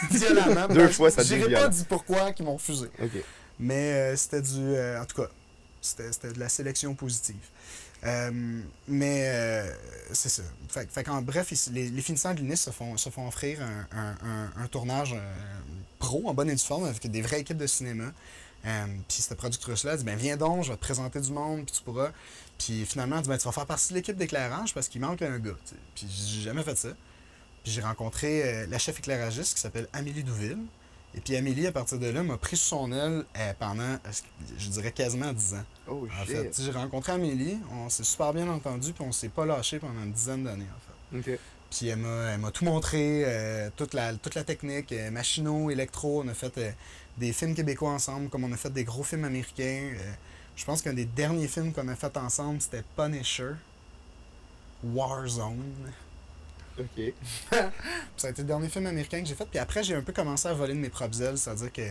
Violemment. 2 fois, ça devient violent. Je n'irai pas dit pourquoi qu'ils m'ont refusé. OK. Mais c'était en tout cas, c'était de la sélection positive. C'est ça. Fait qu'en bref, les finissants de l'UNIS se font offrir un tournage pro, en bonne et due forme, avec des vraies équipes de cinéma. Puis cette productrice-là dit, viens donc, je vais te présenter du monde, puis tu pourras. Puis finalement, elle dit, tu vas faire partie de l'équipe d'éclairage parce qu'il manque un gars. T'sais. Puis j'ai jamais fait ça. Puis j'ai rencontré la chef éclairagiste qui s'appelle Amélie Douville. Et puis Amélie, à partir de là, m'a pris sous son aile pendant, je dirais, quasiment 10 ans. Oh, en fait, j'ai rencontré Amélie, on s'est super bien entendu, puis on s'est pas lâché pendant une dizaine d'années, en fait. OK. Puis elle m'a tout montré, toute la technique, machino, électro. On a fait des films québécois ensemble, comme on a fait des gros films américains. Je pense qu'un des derniers films qu'on a fait ensemble, c'était Punisher, Warzone. OK. Ça a été le dernier film américain que j'ai fait. Puis après, j'ai un peu commencé à voler de mes propres ailes, c'est-à-dire que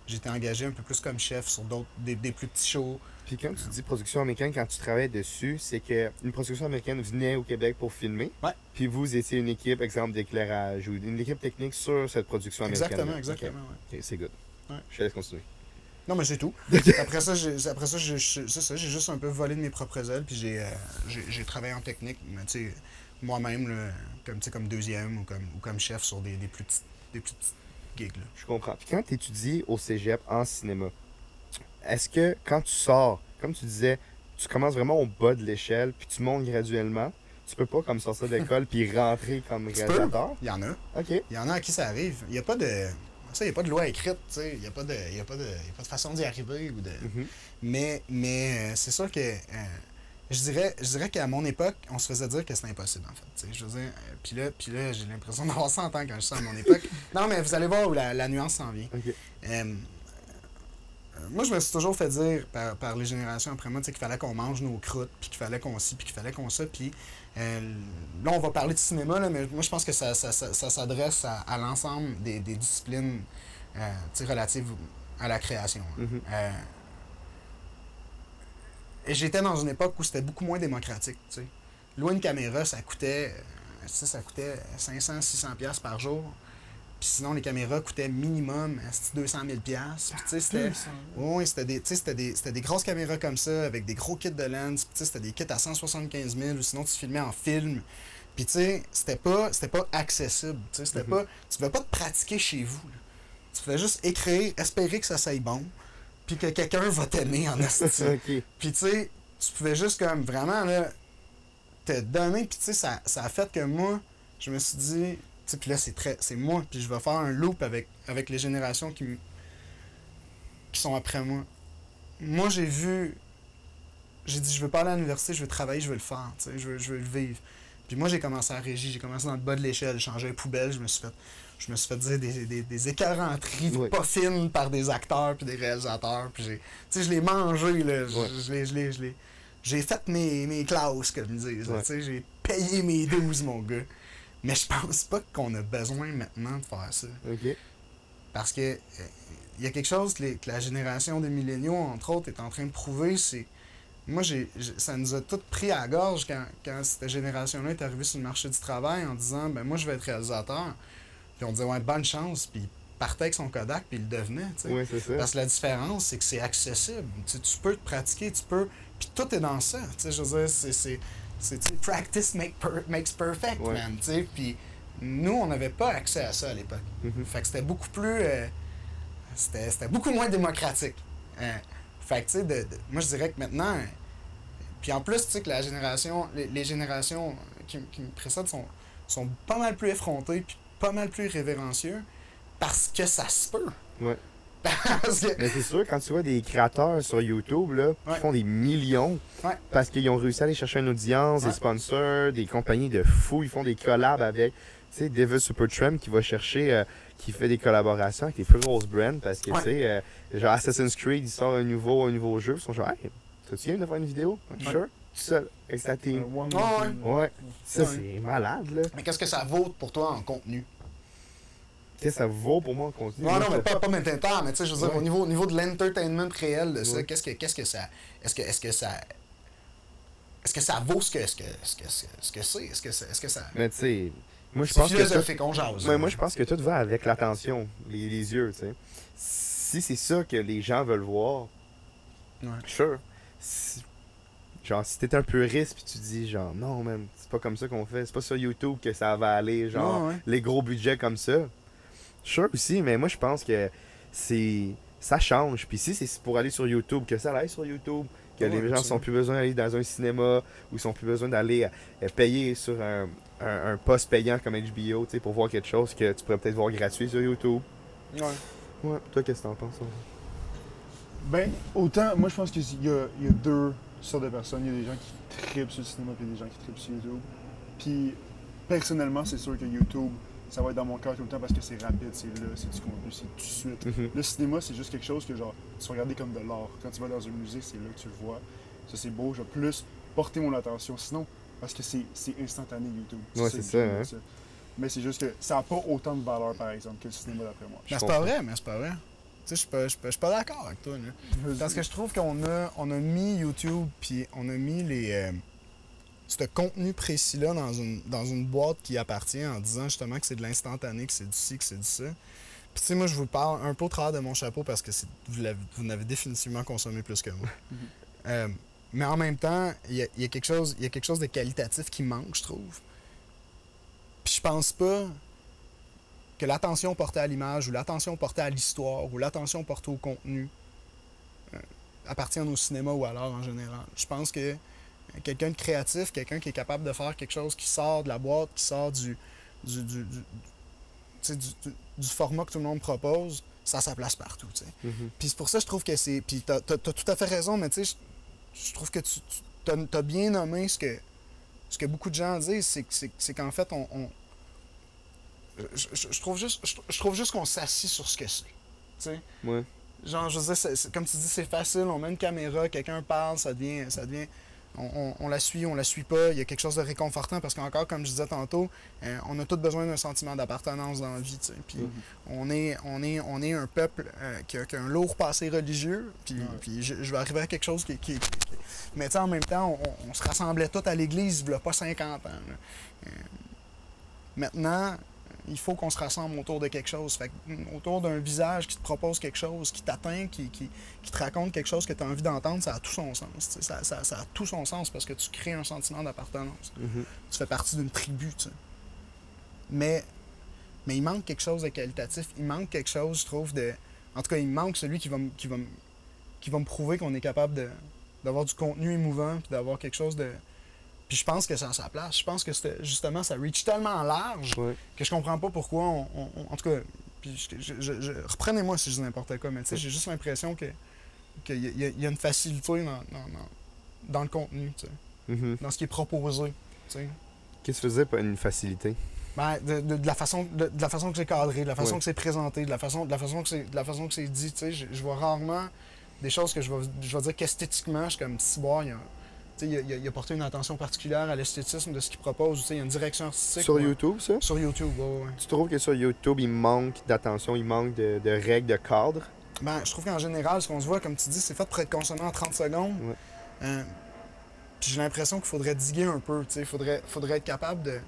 j'étais engagé un peu plus comme chef sur des plus petits shows. Puis quand tu dis production américaine, quand tu travailles dessus, c'est qu'une production américaine venait au Québec pour filmer. Ouais. Puis vous étiez une équipe, exemple, d'éclairage ou une équipe technique sur cette production américaine. Exactement, OK, c'est good. Ouais. Je te laisse continuer. Non, mais c'est tout. Après ça, j'ai juste un peu volé de mes propres ailes, puis j'ai travaillé en technique, mais tu sais, moi-même, là, comme deuxième ou comme chef sur des plus petites gigs. Là. Je comprends. Puis quand tu étudies au cégep en cinéma, est-ce que quand tu sors, comme tu disais, tu commences vraiment au bas de l'échelle, puis tu montes graduellement, tu peux pas comme sortir de l'école puis rentrer comme réalisateur? Il y en a. OK. Il y en a à qui ça arrive. Il n'y a pas de... Ça, il n'y a pas de loi écrite, tu sais. Il n'y a pas de façon d'y arriver. Ou de... Mm-hmm. Mais c'est sûr que... je dirais qu'à mon époque, on se faisait dire que c'était impossible, en fait. T'sais, je veux dire, puis là j'ai l'impression d'avoir 100 ans quand je suis à mon époque. Non, mais vous allez voir où la nuance s'en vient. OK. Moi, je me suis toujours fait dire par les générations après moi qu'il fallait qu'on mange nos croûtes, puis qu'il fallait qu'on ci, puis qu'il fallait qu'on ça. Puis là, on va parler de cinéma, là, mais moi, je pense que ça s'adresse à l'ensemble des disciplines relatives à la création. Mm-hmm. Et j'étais dans une époque où c'était beaucoup moins démocratique. T'sais. Louer une caméra, ça coûtait 500-600$ par jour. Puis sinon, les caméras coûtaient minimum 200 000$. Puis c'était des grosses caméras comme ça, avec des gros kits de lens. Puis c'était des kits à 175 000$, ou sinon tu filmais en film. Puis tu sais, c'était pas accessible. C'était pas, tu pouvais pas te pratiquer chez vous. Là. Tu pouvais juste écrire, espérer que ça soit bon, puis que quelqu'un va t'aimer en asti. OK. Puis tu sais, tu pouvais juste vraiment là, te donner. Puis tu sais, ça a fait que moi, je me suis dit, sais, puis là, c'est moi, puis je vais faire un loop avec les générations qui sont après moi. Moi, j'ai dit, je veux pas aller à l'université, je veux travailler, je veux le faire, tu sais, je veux le vivre. Puis moi, j'ai commencé à régie, j'ai commencé dans le bas de l'échelle, j'ai changé les poubelles, je me suis fait dire des écœuranteries pas fines par des acteurs puis des réalisateurs, puis tu sais, je l'ai mangé, là, j'ai fait mes classes, comme ils disent, tu sais, j'ai payé mes 12, mon gars. Mais je pense pas qu'on a besoin maintenant de faire ça. OK. Parce que il y a quelque chose que la génération des milléniaux, entre autres, est en train de prouver, c'est... Moi, ça nous a tous pris à la gorge quand cette génération-là est arrivée sur le marché du travail en disant « ben moi, je vais être réalisateur ». Puis on disait « ouais, bonne chance », puis il partait avec son Kodak, puis il le devenait, tu sais. Oui, c'est ça. Parce que la différence, c'est que c'est accessible. Tu peux te pratiquer, tu peux... Puis tout est dans ça, tu sais, je veux dire, c'est practice makes perfect, man, tu sais. Puis nous, on n'avait pas accès à ça à l'époque. Fait que c'était beaucoup plus... c'était beaucoup moins démocratique. Fait que, tu sais, moi, je dirais que maintenant... Puis en plus, tu sais, que les générations qui me précèdent sont pas mal plus effrontées puis pas mal plus révérencieux parce que ça se peut. Ouais. Parce que... Mais c'est sûr, quand tu vois des créateurs sur YouTube là, qui font des millions parce qu'ils ont réussi à aller chercher une audience, des sponsors, des compagnies de fous, ils font des collabs avec, tu sais, Devil Supertramp qui va chercher, qui fait des collaborations avec les plus grosses brands parce que, tu sais, genre Assassin's Creed, il sort un nouveau jeu, ils sont genre, hey, tu viens de faire une vidéo? Sure? Tout seul, avec sa team. Ça, c'est malade, là. Mais qu'est-ce que ça vaut pour toi en contenu? Qu'est-ce que ça vaut pour moi en contenu? Non, mais pas maintenant, mais tu sais, je veux dire, au niveau de l'entertainment réel de ça, qu'est-ce que ça... Est-ce que ça vaut ce que c'est? Est-ce que ça... Mais tu sais, moi je c'est pense que... philosophique, on jase. Moi je pense que tout va avec l'attention, les yeux, tu sais. Si c'est ça que les gens veulent voir, sure. Genre, si t'es un puriste pis tu dis genre, non, man, c'est pas comme ça qu'on fait, c'est pas sur YouTube que ça va aller, genre, les gros budgets comme ça. Sure aussi, mais moi je pense que ça change. Puis si c'est pour aller sur YouTube, que ça aille sur YouTube, que les gens sont plus besoin d'aller dans un cinéma ou sont plus besoin d'aller payer sur un poste payant comme HBO, tu sais, pour voir quelque chose que tu pourrais peut-être voir gratuit sur YouTube. Ouais, toi qu'est-ce que t'en penses? Ben, autant, moi je pense qu'il y a deux sortes de personnes. Il y a des gens qui trippent sur le cinéma et des gens qui trippent sur YouTube. Puis, personnellement, c'est sûr que YouTube, ça va être dans mon cœur tout le temps parce que c'est rapide, c'est là, c'est du contenu, c'est tout de suite. Le cinéma, c'est juste quelque chose que, genre, tu vas regarder comme de l'art. Quand tu vas dans un musée, c'est là que tu le vois. Ça, c'est beau. Je vais plus porter mon attention. Sinon, parce que c'est instantané, YouTube. Ouais, c'est ça, hein? Ça. Mais c'est juste que ça n'a pas autant de valeur, par exemple, que le cinéma, d'après moi. Mais c'est pas vrai. Tu sais, je suis pas d'accord avec toi, là. Parce que je trouve qu'on a mis YouTube, puis on a mis ce contenu précis-là dans une boîte qui appartient en disant justement que c'est de l'instantané, que c'est du ci, que c'est du ça. Puis tu sais, moi, je vous parle un peu au travers de mon chapeau parce que vous n'avez définitivement consommé plus que moi. Mais en même temps, il y a quelque chose de qualitatif qui manque, je trouve. Puis je pense pas que l'attention portée à l'image ou l'attention portée à l'histoire ou l'attention portée au contenu appartiennent au cinéma ou à l'art en général. Je pense que quelqu'un de créatif, quelqu'un qui est capable de faire quelque chose qui sort de la boîte, qui sort du format que tout le monde propose, ça a sa place partout. Puis c'est pour ça que je trouve que c'est... Puis t'as tout à fait raison, mais tu sais, je trouve que t'as bien nommé ce que beaucoup de gens disent, c'est qu'en fait, je trouve juste qu'on s'assit sur ce que c'est. T'sais? Ouais. Genre, je veux dire, comme tu dis, c'est facile, on met une caméra, quelqu'un parle, ça devient on la suit pas, il y a quelque chose de réconfortant parce qu'encore, comme je disais tantôt, on a tous besoin d'un sentiment d'appartenance dans la vie, tu sais. Puis on est un peuple qui a un lourd passé religieux, puis je vais arriver à quelque chose qui mais tu sais, en même temps, on se rassemblait tous à l'église il y a pas 50 ans. Maintenant, il faut qu'on se rassemble autour de quelque chose. Fait que, autour d'un visage qui te propose quelque chose, qui t'atteint, qui te raconte quelque chose que tu as envie d'entendre, ça a tout son sens. Ça a tout son sens parce que tu crées un sentiment d'appartenance. Tu fais partie d'une tribu. T'sais. Mais il manque quelque chose de qualitatif. Il manque quelque chose, je trouve, de... En tout cas, il manque celui qui va me prouver qu'on est capable d'avoir du contenu émouvant, puis d'avoir quelque chose de... Puis je pense que c'est à sa place. Je pense que justement, ça reach tellement large que je comprends pas pourquoi en tout cas, puis reprenez-moi si je dis n'importe quoi, mais tu sais, j'ai juste l'impression qu'il y a une facilité dans le contenu, tu sais, dans ce qui est proposé, tu sais. Qu'est-ce que tu faisais, pas une facilité? Ben, de la façon que c'est cadré, de la façon que c'est présenté, de la façon que c'est dit, tu sais, je vois rarement des choses que je vais dire qu'esthétiquement, je suis comme si bon, il a porté une attention particulière à l'esthétisme de ce qu'il propose, tu sais, il y a une direction artistique. Sur YouTube, ça? Sur YouTube, ouais. Tu trouves que sur YouTube, il manque d'attention, il manque de règles, de cadres? Ben, je trouve qu'en général, ce qu'on se voit, comme tu dis, c'est fait pour être consommé en 30 secondes. Puis j'ai l'impression qu'il faudrait diguer un peu, tu sais, faudrait être capable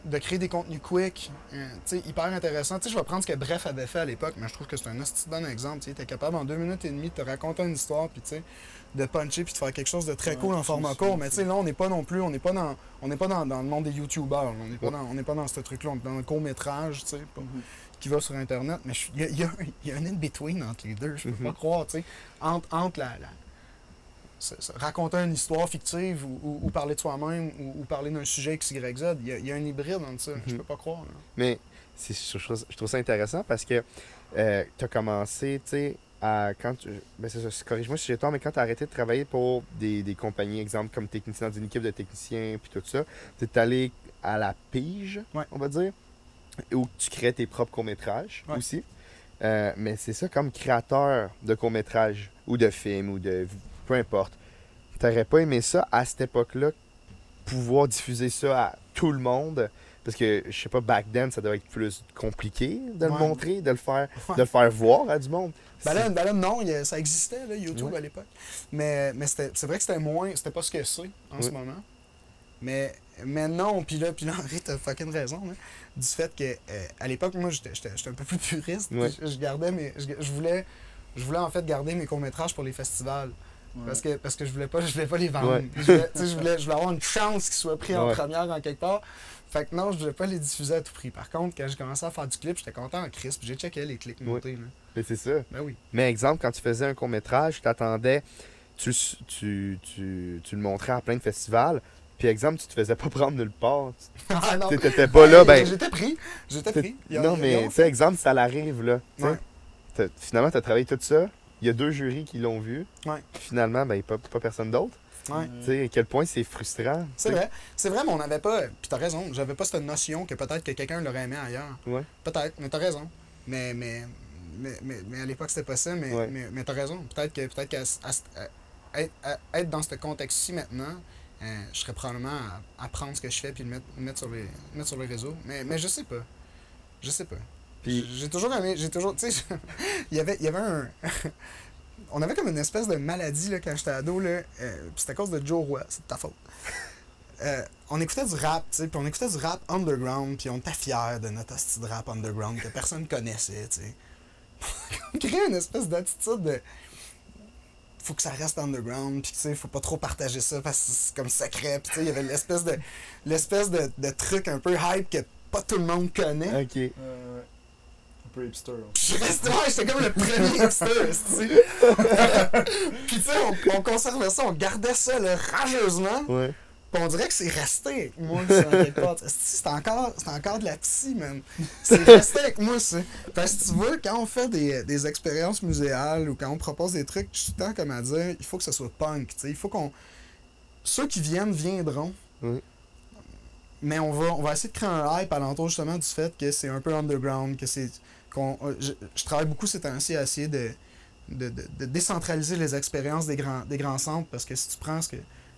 de créer des contenus quick, tu sais, hyper intéressants. Tu sais, je vais prendre ce que Bref avait fait à l'époque, mais je trouve que c'est un assez bon exemple. Tu sais, t'es capable en 2 minutes et demie de te raconter une histoire, puis tu sais, de puncher puis de faire quelque chose de très cool en format court. Mais tu sais, là, on n'est pas non plus, on n'est pas dans le monde des YouTubers. On n'est pas dans ce truc-là. On est dans un court-métrage, tu sais, qui va sur Internet. Mais il y a un in-between entre les deux. Je peux pas croire, tu sais, entre raconter une histoire fictive ou parler de soi-même ou parler d'un sujet XYZ, il y a un hybride entre ça. Je peux pas croire. Là. Mais je trouve ça intéressant parce que tu as commencé, tu sais, ben c'est ça, corrige-moi si j'ai tort, mais quand tu as arrêté de travailler pour des compagnies, exemple comme technicien dans une équipe de techniciens puis tout ça, tu es allé à la pige, on va dire, où tu crées tes propres courts-métrages aussi. Mais c'est ça, comme créateur de courts-métrages ou de films ou de... peu importe. T'aurais pas aimé ça à cette époque-là, pouvoir diffuser ça à tout le monde? Parce que, je sais pas, back then, ça devait être plus compliqué de le montrer, de le faire voir à du monde. Ben là, non, ça existait, là, YouTube à l'époque. Mais c'est vrai que c'était pas ce que c'est en ce moment. Mais non, puis là, Henri, t'as fucking raison, hein, du fait que à l'époque, moi, j'étais un peu plus puriste. Je voulais en fait garder mes courts-métrages pour les festivals. Parce que je voulais pas les vendre. Je voulais avoir une chance qu'ils soient pris en première en quelque part. Fait que non, je voulais pas les diffuser à tout prix. Par contre, quand j'ai commencé à faire du clip, j'étais content en crisp. J'ai checké les clics montés. Mais c'est ça. Ben oui. Mais exemple, quand tu faisais un court-métrage, t'attendais, tu le montrais à plein de festivals. Puis exemple, tu te faisais pas prendre nulle part. Ah non. T'étais pas là, ben... J'étais pris. Non, mais tu sais, exemple, ça l'arrive, là. Finalement, t'as travaillé tout ça. Il y a 2 jurys qui l'ont vu. Finalement, ben, pas personne d'autre. Tu sais, à quel point c'est frustrant. C'est vrai, mais on n'avait pas... Puis t'as raison, j'avais pas cette notion que peut-être que quelqu'un l'aurait aimé ailleurs. Peut-être, mais t'as raison. Mais à l'époque, c'était pas ça, mais t'as raison. Peut-être qu'être dans ce contexte-ci maintenant, je serais probablement à prendre ce que je fais puis le mettre sur les réseaux. Mais je sais pas. Puis j'ai toujours aimé, tu sais, il y avait un... On avait comme une espèce de maladie là, quand j'étais ado, là, puis c'était à cause de Joe Roy, c'est de ta faute. On écoutait du rap, tu sais, puis on écoutait du rap underground, puis on était fiers de notre hostie de rap underground que personne connaissait, tu sais. On créait une espèce d'attitude de... Faut que ça reste underground, puis tu sais, faut pas trop partager ça parce que c'est comme secret, puis tu sais, il y avait l'espèce de truc un peu hype que pas tout le monde connaît. OK. Un peu hipster. J'étais comme le premier hipster, tu sais. Puis tu sais, on conservait ça, on gardait ça là, rageusement. Puis on dirait que c'est resté avec moi, ça, en quelque part. C'est encore de la psy, man. C'est resté avec moi, ça. Parce que tu vois, quand on fait des expériences muséales ou quand on propose des trucs, je suis tout le temps comme à dire, il faut que ce soit punk, tu sais. Il faut qu'on... Ceux qui viendront. Mais on va essayer de créer un hype alentour justement du fait que c'est un peu underground, que c'est... Je travaille beaucoup ces temps-ci à essayer de décentraliser les expériences des grands centres, parce que si tu prends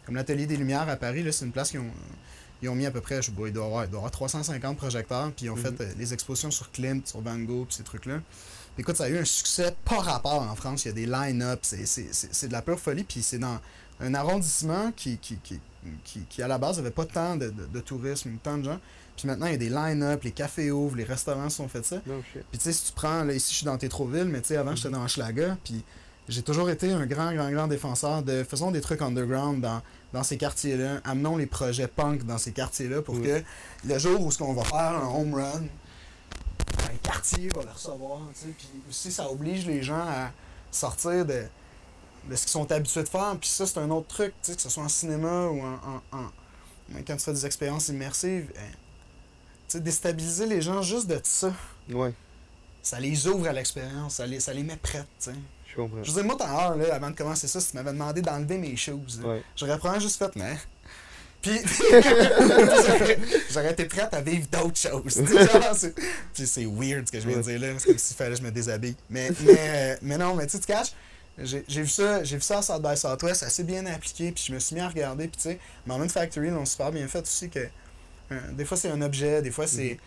comme l'Atelier des Lumières à Paris, là, c'est une place qu'ils ont mis à peu près, il doit y avoir 350 projecteurs, puis ils ont fait les expositions sur Klimt, sur Van Gogh, puis ces trucs-là. Puis écoute, ça a eu un succès pas rapport en France, il y a des line-up, c'est de la pure folie, puis c'est dans un arrondissement qui à la base n'avait pas tant de tourisme, tant de gens. Puis maintenant, il y a des line-up, les cafés ouvrent, les restaurants se sont fait ça. Puis tu sais, si tu prends, là, ici je suis dans Tétroville, mais tu sais, avant j'étais dans Hochelaga, puis j'ai toujours été un grand défenseur de faisons des trucs underground dans ces quartiers-là, amenons les projets punk dans ces quartiers-là pour que le jour où on va faire un home run, un quartier va le recevoir, tu sais. Puis aussi, ça oblige les gens à sortir ce qu'ils sont habitués de faire. Puis ça, c'est un autre truc, tu sais, que ce soit en cinéma ou quand tu fais des expériences immersives. Tu sais, déstabiliser les gens juste de ça, Ouais, ça les ouvre à l'expérience, ça les met prêtes, tu sais. je comprends. Je veux dire, moi, tout à l'heure, là, avant de commencer ça, si tu m'avais demandé d'enlever mes shoes, là, Ouais. j'aurais probablement juste fait, mais. Puis, j'aurais été prête à vivre d'autres choses. Tu sais, genre, c'est weird ce que je viens de dire là, c'est comme s'il fallait que je me déshabille. Mais non, mais tu sais, tu caches, j'ai vu ça à South by Southwest, assez bien appliqué, puis je me suis mis à regarder, puis tu sais, Moment Factory l'ont super bien fait aussi, que des fois c'est un objet, des fois c'est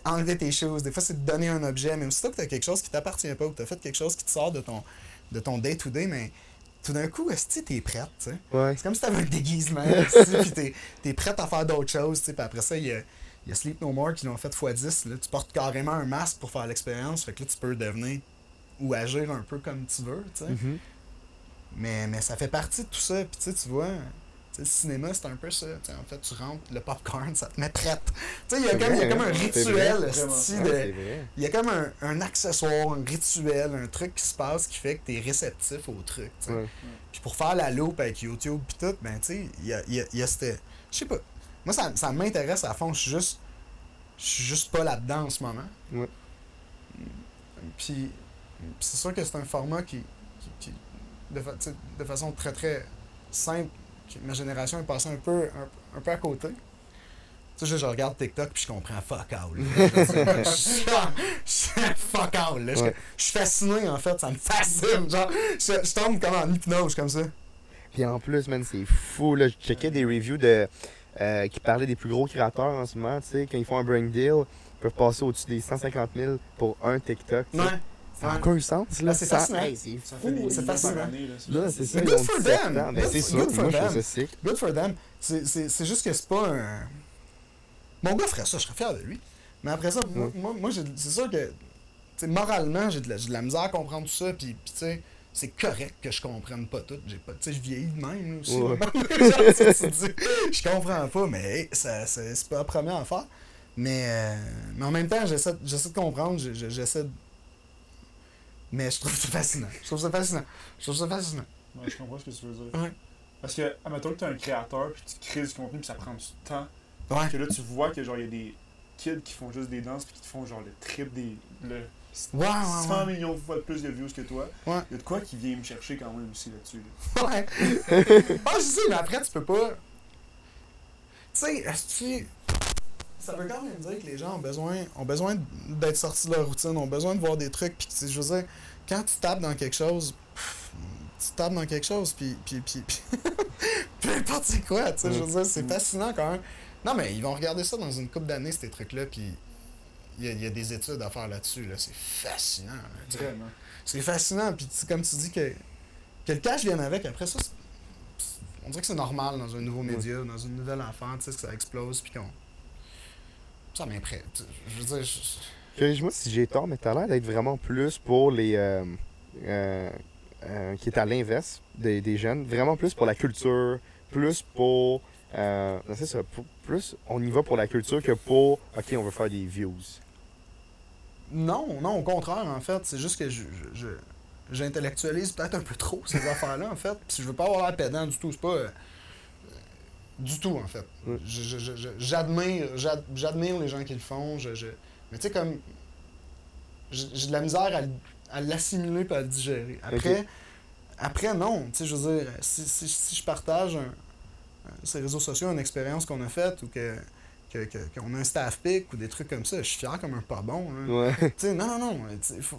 enlever tes choses, des fois c'est te donner un objet, mais aussitôt que t'as quelque chose qui t'appartient pas, ou t'as fait quelque chose qui te sort de ton day-to-day, mais tout d'un coup, esti, t'es prête, tu sais. Ouais. C'est comme si t'avais un déguisement, esti, puis t'es prête à faire d'autres choses, tu sais. Puis après ça, il y a Sleep No More qui l'ont fait x10, là. Tu portes carrément un masque pour faire l'expérience, fait que là, tu peux devenir ou agir un peu comme tu veux, tu sais. Mhm. Mais ça fait partie de tout ça, puis tu vois, tu sais, le cinéma, c'est un peu ça. Tu sais, en fait, tu rentres, le popcorn, ça te met prête. Tu sais, il y a comme un C'est rituel, vrai, esti, Ouais, c'est vrai. il y a comme un accessoire, un rituel, un truc qui se passe qui fait que t'es réceptif au truc, tu sais. Ouais. Puis pour faire la loupe avec YouTube pis tout, ben tu sais, il y a cette... Je sais pas. Moi, ça m'intéresse à fond. Je suis juste pas là-dedans en ce moment. Ouais. Puis c'est sûr que c'est un format qui de façon très très simple, ma génération est passée un peu à côté. Tu sais, je regarde TikTok puis je comprends fuck all. Je suis fuck all. Là. Ouais. Je suis fasciné en fait, ça me fascine. Genre, je tombe comme en hypnose comme ça. Puis en plus, man, c'est fou. Là. Je checkais des reviews qui parlaient des plus gros créateurs en ce moment. Tu sais, quand ils font un brain deal, ils peuvent passer au-dessus des 150 000 pour un TikTok. tu sais. Ouais. Ça a aucun sens, là. Ah, c'est fascinant. Hey, c'est Ça fou. fait des c'est millions fascinant. par année. Là, c'est ça. Mais ils good ont for 17 them. ans. Ben, c'est Good ça. for Moi, je them. trouve ça sick. Good for them. C'est juste que c'est pas un. Mon gars ferait ça, je serais fier de lui. Mais après ça, moi c'est sûr que. Tu sais, moralement, j'ai de la misère à comprendre tout ça. Puis tu sais, c'est correct que je comprenne pas tout. Tu sais, je vieillis de même là, aussi. Ouais. Genre, tu te dis, je comprends pas, mais hey, c'est pas la première affaire. Mais en même temps, j'essaie de comprendre. J'essaie de. Mais je trouve ça fascinant. Je trouve ça fascinant. Ouais, je comprends ce que tu veux dire. Ouais. Parce que, admettons que tu es un créateur, puis tu crées du contenu, puis ça prend du temps. Ouais. Que là, tu vois que genre, il y a des kids qui font juste des danses, puis qui te font genre le trip des. Le Ouais, 100 millions de fois plus de views que toi. Ouais. Il y a de quoi qui vient me chercher quand même aussi là-dessus. Là. Ouais. Ah, je sais, mais après, tu peux pas. Tu sais, ça veut quand même dire que les gens ont besoin d'être sortis de leur routine, ont besoin de voir des trucs, puis je veux dire, quand tu tapes dans quelque chose, puis peu importe c'est quoi, tu sais, je veux dire, c'est fascinant quand même. Non, mais ils vont regarder ça dans une couple d'années, ces trucs-là, puis il y a des études à faire là-dessus, là, c'est fascinant. Là, Vraiment. c'est fascinant, puis comme tu dis que le cash vienne avec, après ça, on dirait que c'est normal dans un nouveau média, dans une nouvelle affaire, tu sais, que ça explose, puis qu'on... Ça m'imprègne. Je veux dire... Corrige-moi si j'ai tort, mais t'as l'air d'être vraiment plus pour les... qui est à l'inverse des jeunes. Vraiment plus pour la culture, plus pour... c'est ça, plus on y va pour la culture que pour... OK, on veut faire des views. Non, au contraire, en fait. C'est juste que j'intellectualise peut-être un peu trop ces affaires-là, en fait. Puis je veux pas avoir l'air pédant du tout. C'est pas... du tout, en fait. Ouais. J'admire les gens qui le font. Mais tu sais, comme... J'ai de la misère à l'assimiler et à le digérer. Après, non. Tu sais, je veux dire, si je partage ces réseaux sociaux, une expérience qu'on a faite ou qu'on a un staff pic ou des trucs comme ça, je suis fier comme un pas bon. Hein. Ouais. Tu sais, non.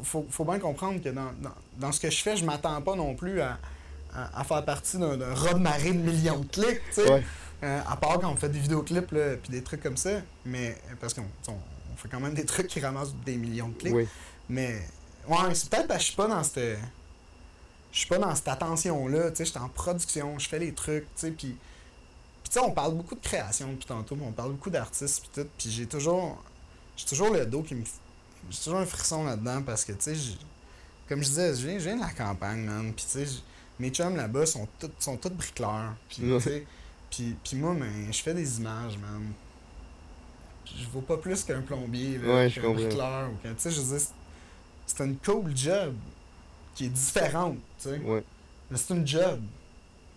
Faut bien comprendre que dans ce que je fais, je m'attends pas non plus à faire partie d'un raz-de-marée de millions de clics, tu sais. Ouais. À part quand on fait des vidéoclips puis des trucs comme ça. Mais parce qu'on fait quand même des trucs qui ramassent des millions de clics. Oui. Mais ouais, c'est peut-être parce que je suis pas dans cette. Je suis pas dans cette attention-là, tu sais, je suis en production, je fais les trucs, tu sais, puis tu sais, on parle beaucoup de création depuis tantôt, on parle beaucoup d'artistes puis tout, puis j'ai toujours le dos qui me... J'ai toujours un frisson là-dedans parce que, tu sais, comme je disais, je viens de la campagne, man, puis tu sais, mes chums là-bas sont tous bricoleurs, puis tu sais, puis moi, ben, je fais des images, man. Je vaux pas plus qu'un plombier, là, Ouais, je qu'un comprends. bricoleur, tu sais, je veux dire, c'est une cool job qui est différente, tu sais. Ouais. Mais c'est une job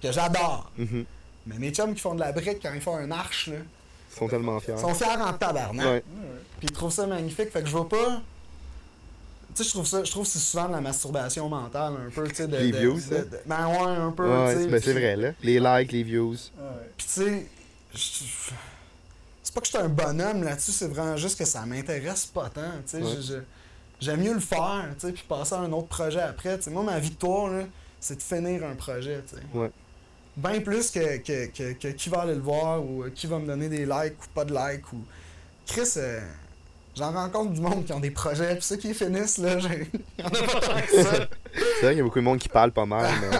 que j'adore. Mhm. Mais mes chums qui font de la brique, quand ils font un arche, là, Ils sont tellement fiers. ils sont fiers en tabarnak. Ouais. Ouais. Puis ils trouvent ça magnifique. Fait que je vois pas. Tu sais, je trouve que c'est souvent de la masturbation mentale, un peu, tu sais. Les views, ça? Ben ouais, un peu, Ouais, tu sais. ben c'est vrai, là. Les likes, les views. Ouais. Puis tu sais, c'est pas que je suis un bonhomme là-dessus, c'est vraiment juste que ça m'intéresse pas tant, tu sais. Ouais. J'aime mieux le faire, tu sais, puis passer à un autre projet après. Tu sais, moi, ma victoire, là, c'est de finir un projet, tu sais. Ouais. Bien plus que qui va aller le voir ou qui va me donner des likes ou pas de likes ou... Chris, j'en rencontre du monde qui ont des projets, puis ceux qui finissent, là, il y en a pas tant que ça. C'est vrai qu'il y a beaucoup de monde qui parle pas mal, mais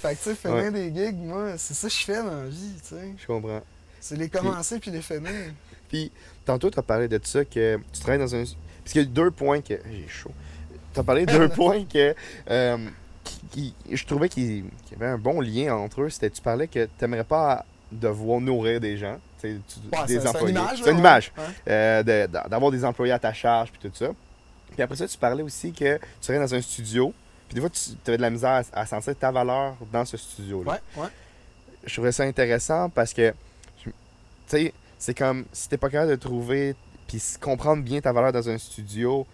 Fait que, tu sais, finir Ouais. des gigs, moi, c'est ça que je fais dans la vie, tu sais. je comprends. C'est les commencer puis les finir. Puis, tantôt, tu as parlé de ça, que tu travailles dans un... Parce qu'il y a 2 points que... J'ai chaud. Tu as parlé de 2 points que... je trouvais qu'il y avait un bon lien entre eux. C'était, tu parlais que tu n'aimerais pas devoir nourrir des gens, Ouais, des c'est employés. une image, C'est une là, image. ouais. D'avoir des employés à ta charge, puis tout ça. Puis après ça, tu parlais aussi que tu serais dans un studio, puis des fois, tu avais de la misère à sentir ta valeur dans ce studio-là. Ouais, ouais. Je trouvais ça intéressant parce que, tu sais, c'est comme si t'es pas capable de trouver puis comprendre bien ta valeur dans un studio,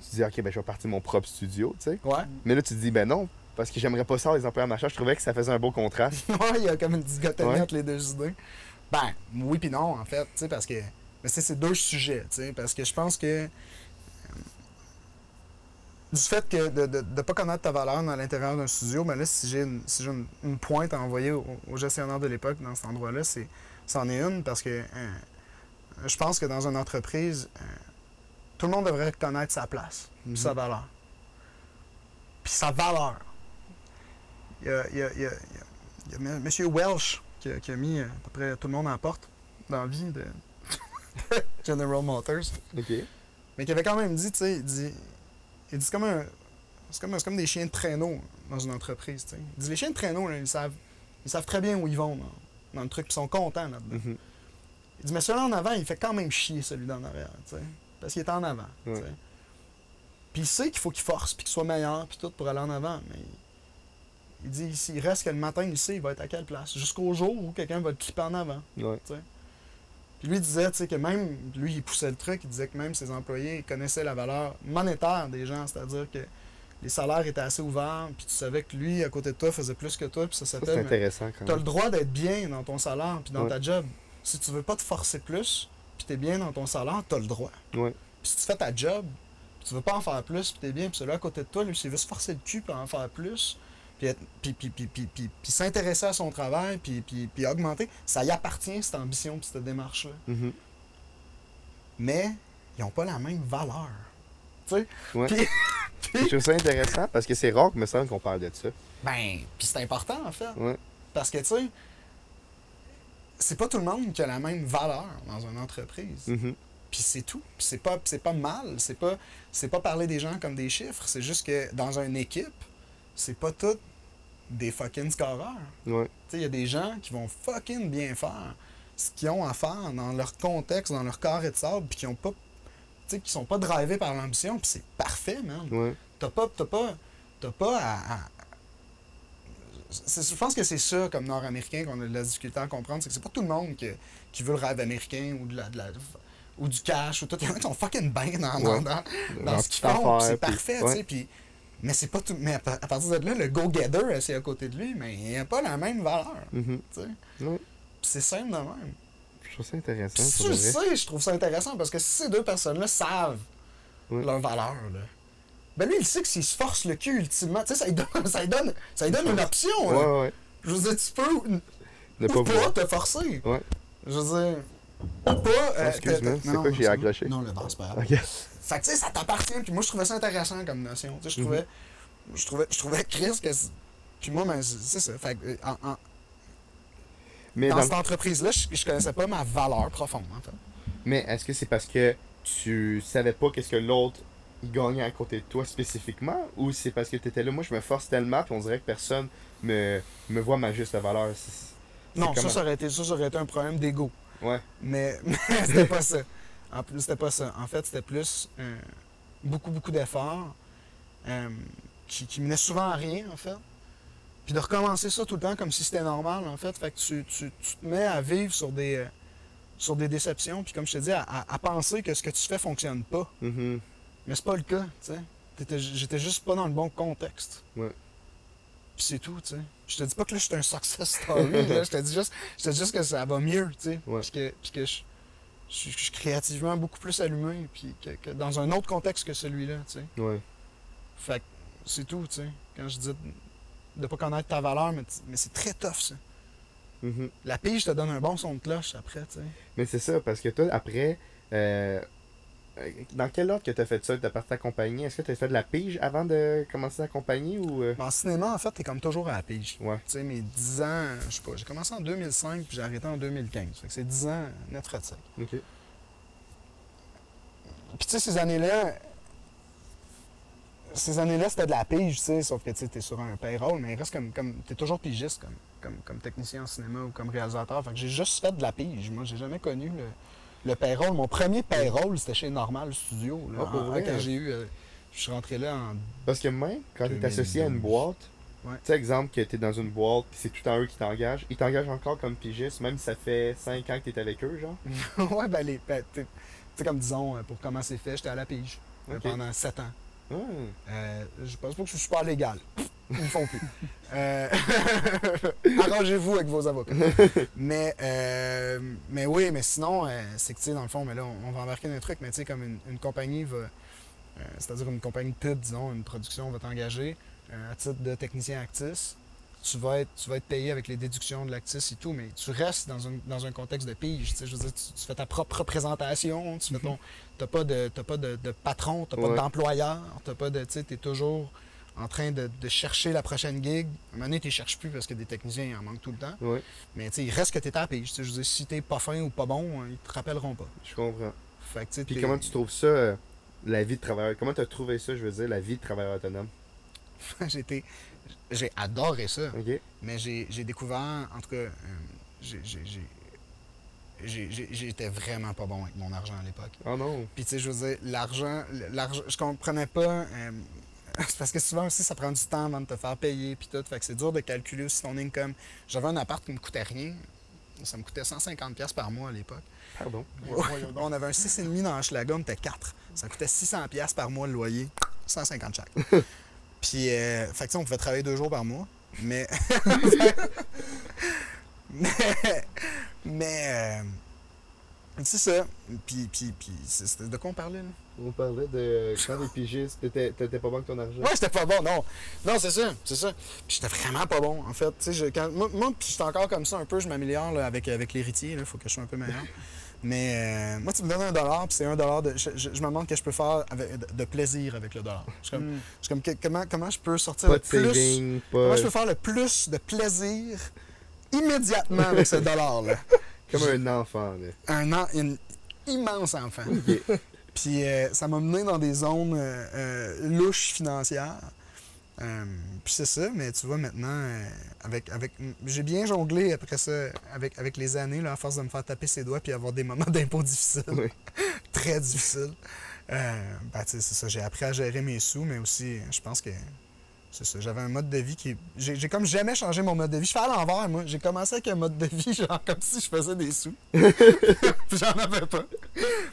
tu te dis, ok, ben je vais partir mon propre studio, tu sais. Ouais. Mais là, tu te dis, ben non, parce que j'aimerais pas ça les employés à ma charge. Je trouvais que ça faisait un beau contraste. Ouais, il y a comme une dichotomie Ouais. entre les deux idées. Ben, oui puis non, en fait, tu sais, parce que... Mais c'est 2 sujets, tu sais, parce que je pense que... Du fait que de pas connaître ta valeur dans l'intérieur d'un studio, ben là, si j'ai une pointe à envoyer au gestionnaire de l'époque dans cet endroit-là, c'en est une, parce que je pense que dans une entreprise, tout le monde devrait connaître sa place, puis sa valeur. Puis sa valeur. Il y a M. Welsh qui a mis à peu près tout le monde à la porte dans la vie de General Motors. OK. Mais qui avait quand même dit, tu sais, il dit c'est comme des chiens de traîneau dans une entreprise, tu sais. Il dit les chiens de traîneau, là, ils savent très bien où ils vont dans le truc, puis ils sont contents là-dedans. Mhm. Il dit mais celui-là en avant, il fait quand même chier celui d'en arrière, tu sais, parce qu'il est en avant, tu sais. Ouais. Puis il sait qu'il faut qu'il force, puis qu'il soit meilleur, puis tout pour aller en avant, mais il dit s'il reste que le matin, il sait il va être à quelle place, jusqu'au jour où quelqu'un va le clipper en avant. Ouais. Puis lui, il disait, tu sais, que même, lui, il poussait le truc, il disait que même ses employés connaissaient la valeur monétaire des gens, c'est-à-dire que les salaires étaient assez ouverts, puis tu savais que lui, à côté de toi, faisait plus que toi, puis ça Ça, c'est s'appelle... intéressant quand Tu as le même. droit d'être bien dans ton salaire, puis dans Ouais. ta job. Si tu veux pas te forcer plus, puis t'es bien dans ton salaire, t'as le droit. Ouais. Puis si tu fais ta job, puis tu veux pas en faire plus, puis t'es bien, puis celui à côté de toi, lui, s'il veut se forcer le cul pour en faire plus, puis s'intéresser à son travail, puis augmenter, ça y appartient, cette ambition, puis cette démarche-là. Mhm. Mais ils n'ont pas la même valeur. Tu sais? Ouais. Puis, Je trouve ça intéressant parce que c'est rare que me semble qu'on parle de ça. ben, puis c'est important, en fait. Ouais. Parce que, tu sais, c'est pas tout le monde qui a la même valeur dans une entreprise. Mhm. Puis c'est tout. Puis c'est pas mal. C'est pas parler des gens comme des chiffres. C'est juste que dans une équipe, c'est pas tous des fucking scoreurs. Ouais. Tu sais, il y a des gens qui vont fucking bien faire ce qu'ils ont à faire dans leur contexte, dans leur carré de sable, puis qui ont pas, tu sais, qui sont pas drivés par l'ambition, puis c'est parfait, man. Ouais. T'as pas je pense que c'est ça, comme Nord-Américain, qu'on a de la difficulté à comprendre, c'est que c'est pas tout le monde qui veut le rêve américain ou du cash, ou tout. Il y en a qui sont fucking bien dans Leur ce qu'ils petite font, puis c'est affaire, puis- parfait, tu ouais. sais, puis... Mais c'est pas tout. Mais à partir de là, le go-getter, c'est à côté de lui, mais il a pas la même valeur, Mhm. tu sais. Ouais. Puis c'est simple de même. Je trouve ça intéressant. Puis pour tu de le vrai. sais, je trouve ça intéressant, parce que si ces deux personnes-là savent Ouais. leur valeur, là, ben lui, il sait que s'il se force le cul, ultimement, tu sais, ça lui donne une option, là. Ouais, ouais. Je veux dire, tu peux Ne ou pas pas vouloir. te forcer. Ouais. Je veux dire, ou pas... Excuse-moi, c'est non, quoi que j'ai c'est accroché? bon. Non, le verre, c'est pas grave. Ok. Fait que tu sais, ça t'appartient. Puis moi, je trouvais ça intéressant comme notion. Tu sais, je trouvais Chris que... Puis moi, ben, c'est ça. Fait que, Mais, dans dans- cette entreprise-là, je connaissais pas ma valeur profonde, en fait. Mais est-ce que c'est parce que tu savais pas qu'est-ce que l'autre il gagnait à côté de toi spécifiquement, ou c'est parce que tu étais là, moi je me force tellement, puis on dirait que personne me voit ma juste valeur. Non, comment? ça aurait été un problème d'ego. Ouais. Mais c'était pas ça. En plus, c'était pas ça. En fait, c'était plus beaucoup d'efforts qui menaient souvent à rien, en fait. Puis de recommencer ça tout le temps comme si c'était normal, en fait. Fait que tu te mets à vivre sur des déceptions, puis comme je te dis, à penser que ce que tu fais fonctionne pas. Mhm. Mais c'est pas le cas, tu sais. J'étais juste pas dans le bon contexte. Ouais. Puis c'est tout, tu sais. Je te dis pas que là, je suis un success story, là. Je te dis juste que ça va mieux, tu sais. Ouais. Puis que je suis créativement beaucoup plus allumé, puis que dans un autre contexte que celui-là, tu sais. Ouais. Fait que c'est tout, tu sais. Quand je dis de pas connaître ta valeur, mais c'est très tough, ça. Mhm. La pige te donne un bon son de cloche après, tu sais. Mais c'est ça, parce que toi, après, dans quel ordre que tu as fait ça? Tu as parti t'accompagner? Est-ce que tu as fait de la pige avant de commencer à accompagner ou. Mais en cinéma, en fait, t'es comme toujours à la pige. Ouais. Tu sais, mes 10 ans, je sais pas, j'ai commencé en 2005 puis j'ai arrêté en 2015. Fait que c'est 10 ans net frais de sec. Ok. Puis tu sais, ces années-là, c'était de la pige, tu sais, sauf que tu sais, t'es sur un payroll, mais il reste comme t'es toujours pigiste comme technicien en cinéma ou comme réalisateur. Fait que j'ai juste fait de la pige. Moi, j'ai jamais connu le payroll. Mon premier payroll, c'était chez Normal Studio. Là, Ah, pour vrai? quand j'ai eu... je suis rentré là en... Parce que même quand tu es associé à une 2012. boîte, Ouais. tu sais, exemple que tu es dans une boîte, puis c'est tout le temps eux qui t'engagent, ils t'engagent encore comme pigiste, même si ça fait 5 ans que tu es avec eux, genre. Ouais, tu sais, comme disons, pour comment c'est fait, j'étais à la pige Ok. pendant 7 ans. Ah. Je pense pas que je suis super légal. Ils me font plus. Arrangez-vous avec vos avocats. mais oui, mais sinon, c'est que, tu sais, dans le fond, mais là, on va embarquer dans un truc, mais tu sais, comme une compagnie va... c'est-à-dire une compagnie de pub, disons, une production va t'engager à titre de technicien actrice. Tu vas être payé avec les déductions de l'actrice et tout, mais tu restes dans un contexte de pige. Tu sais, je veux dire, tu fais ta propre représentation, tu fais t'as pas de patron, t'as pas Ouais. d'employeur, t'as pas de, tu sais, t'es toujours en train de chercher la prochaine gig. À un moment donné, tu cherches plus parce que des techniciens, il en manque tout le temps. Ouais, Mais tu sais, il reste que t'es à la pige. Tu sais, je veux dire, si t'es pas fin ou pas bon, ils te rappelleront pas. je comprends. Fait que, tu sais, Puis t'es- comment tu trouves ça, la vie de travailleur? Comment tu as trouvé ça, je veux dire, la vie de travailleur autonome? J'ai adoré ça. Ok? Mais j'ai découvert, en tout cas, j'étais vraiment pas bon avec mon argent à l'époque. Oh non. Puis tu sais, je veux dire, l'argent, je comprenais pas. C'est parce que souvent aussi, ça prend du temps avant de te faire payer, puis tout. Fait que c'est dur de calculer aussi ton income. J'avais un appart qui me coûtait rien. Ça me coûtait 150$ par mois à l'époque. Pardon. Voyons donc. On avait un 6,5 dans Hochelaga, on était 4. Ça coûtait 600$ par mois le loyer, 150 chaque. Puis, fait que tu sais, on pouvait travailler 2 jours par mois, mais... mais c'est ça. Puis c'était de quoi on parlait, là? On parlait de quand des pigistes, t'étais pas bon avec ton argent. Ouais, j'étais pas bon, non. Non, c'est ça. Puis j'étais vraiment pas bon, en fait. Tu sais, moi puis j'étais encore comme ça un peu, je m'améliore là, avec l'héritier, là, faut que je sois un peu meilleur. Mais moi, tu me donnes $1, puis c'est $1 de... Je me demande ce que je peux faire de plaisir avec le dollar. Je suis comme comment je peux sortir Pas le de plus... saving, Comment pas. je peux faire le plus de plaisir immédiatement avec ce dollar-là? Comme un enfant, là. Une immense enfant. Ok. Puis ça m'a mené dans des zones louches financières. Puis c'est ça, mais tu vois, maintenant, j'ai bien jonglé après ça, avec les années, là, à force de me faire taper ses doigts puis avoir des moments d'impôt difficiles. Oui. Très difficiles. Tu sais, c'est ça, j'ai appris à gérer mes sous, mais aussi, je pense que c'est ça, j'avais un mode de vie qui... J'ai comme jamais changé mon mode de vie. Je fais à l'envers, moi. J'ai commencé avec un mode de vie, genre comme si je faisais des sous. Puis j'en avais pas.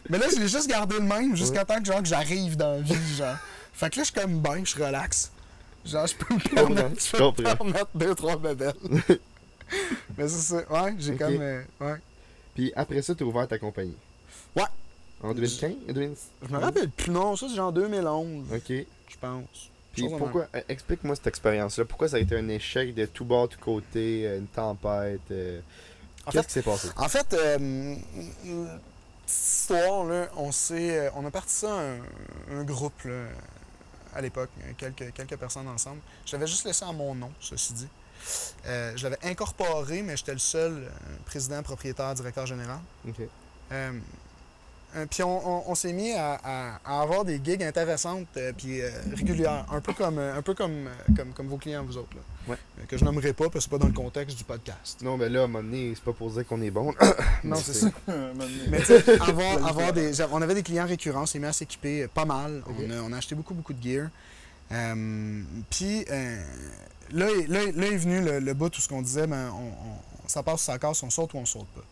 Mais là, je l'ai juste gardé le même jusqu'à temps que j'arrive dans la vie, genre. Fait que là, je suis comme ben, je relaxe. Genre, je peux me permettre, Je comprends. 2-3 bébelles. Mais c'est ça, ouais, j'ai Ok. comme... ouais. Puis après ça, t'as ouvert ta compagnie. Ouais. En 2015? Je me rappelle plus, non, ça c'est genre 2011, Ok. je pense. Puis Chose de pourquoi, explique-moi cette expérience-là. Pourquoi ça a été un échec de tout bord, tout côté, une tempête? En Qu'est-ce fait- qui s'est passé? En fait, petite histoire, là, on a parti ça un groupe là, à l'époque, quelques personnes ensemble. J'avais juste laissé en mon nom, ceci dit. Je l'avais incorporé, mais j'étais le seul président, propriétaire, directeur général. Ok. Puis on s'est mis à avoir des gigs intéressantes puis régulières, un peu comme vos clients, vous autres. Là. Ouais. Que je nommerai pas parce que c'est pas dans le contexte du podcast. Non, mais là, à un moment donné, c'est pas pour dire qu'on est bon. Non, Mais c'est ça. Maintenant. Mais tu sais, on avait des clients récurrents, on s'est mis à s'équiper pas mal. Ok. On a acheté beaucoup de gear. Puis là est venu le bout tout ce qu'on disait, ben, ça passe, ça casse, on saute ou on saute pas.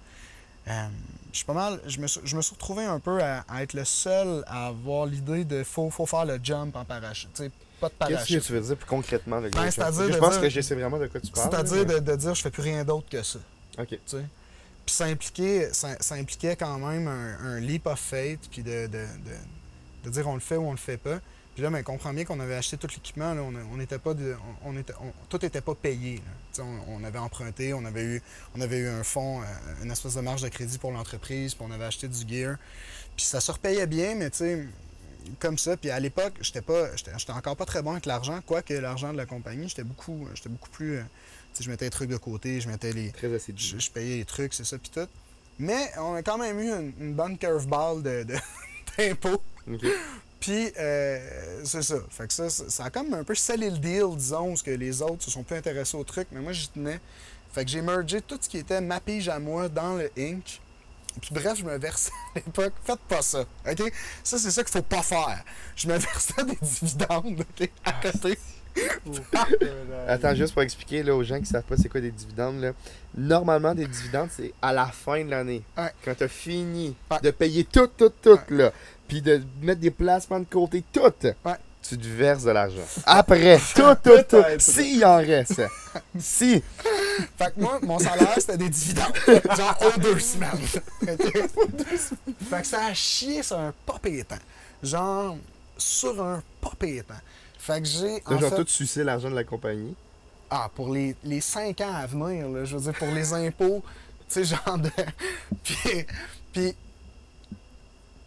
Je suis pas mal, je me suis retrouvé un peu à être le seul à avoir l'idée de faut faire le jump en parachute. T'sais, pas de parachute. Qu'est-ce que tu veux dire plus concrètement, le gars? C'est-à-dire Je pense que je sais vraiment de quoi tu parles. C'est-à-dire de dire je fais plus rien d'autre que ça. OK. T'sais. Puis ça impliquait quand même un leap of faith, puis de dire on le fait ou on le fait pas. Puis là, ben, comprends bien qu'on avait acheté tout l'équipement, là, tout était pas payé. On avait emprunté, on avait eu un fonds, une espèce de marge de crédit pour l'entreprise, puis on avait acheté du gear. Puis ça se repayait bien, mais tu sais, comme ça. Puis à l'époque, j'étais encore pas très bon avec l'argent, quoique l'argent de la compagnie, j'étais beaucoup plus... tu sais, je mettais les trucs de côté, je mettais les... Très assidu. Je payais les trucs, c'est ça, puis tout. Mais on a quand même eu une bonne curveball d'impôts. OK. Puis, c'est ça. Fait que ça a comme un peu scellé le deal, disons, parce que les autres se sont plus intéressés au truc, mais moi, j'y tenais. Fait que j'ai mergé tout ce qui était ma pige à moi dans le Inc. Puis bref, je me versais à l'époque. Faites pas ça, OK? Ça, c'est ça qu'il faut pas faire. Je me versais des dividendes, OK, à côté. Attends, juste pour expliquer là, aux gens qui savent pas c'est quoi des dividendes. Là. Normalement, des dividendes, c'est à la fin de l'année. Ouais. Quand tu as fini Ouais. de payer tout, là, puis de mettre des placements de côté, tout, Ouais. tu te verses de l'argent. Après, tout, s'il en reste. Si. Fait que moi, mon salaire, c'était des dividendes. Genre aux 2 semaines. OK? Fait que ça a chié sur un pas pétant. Genre, sur un pas pétant. Fait que j'ai. T'as genre tout sucé l'argent de la compagnie. Ah, pour les 5 ans à venir, là, je veux dire, pour les impôts, tu sais, genre de... Puis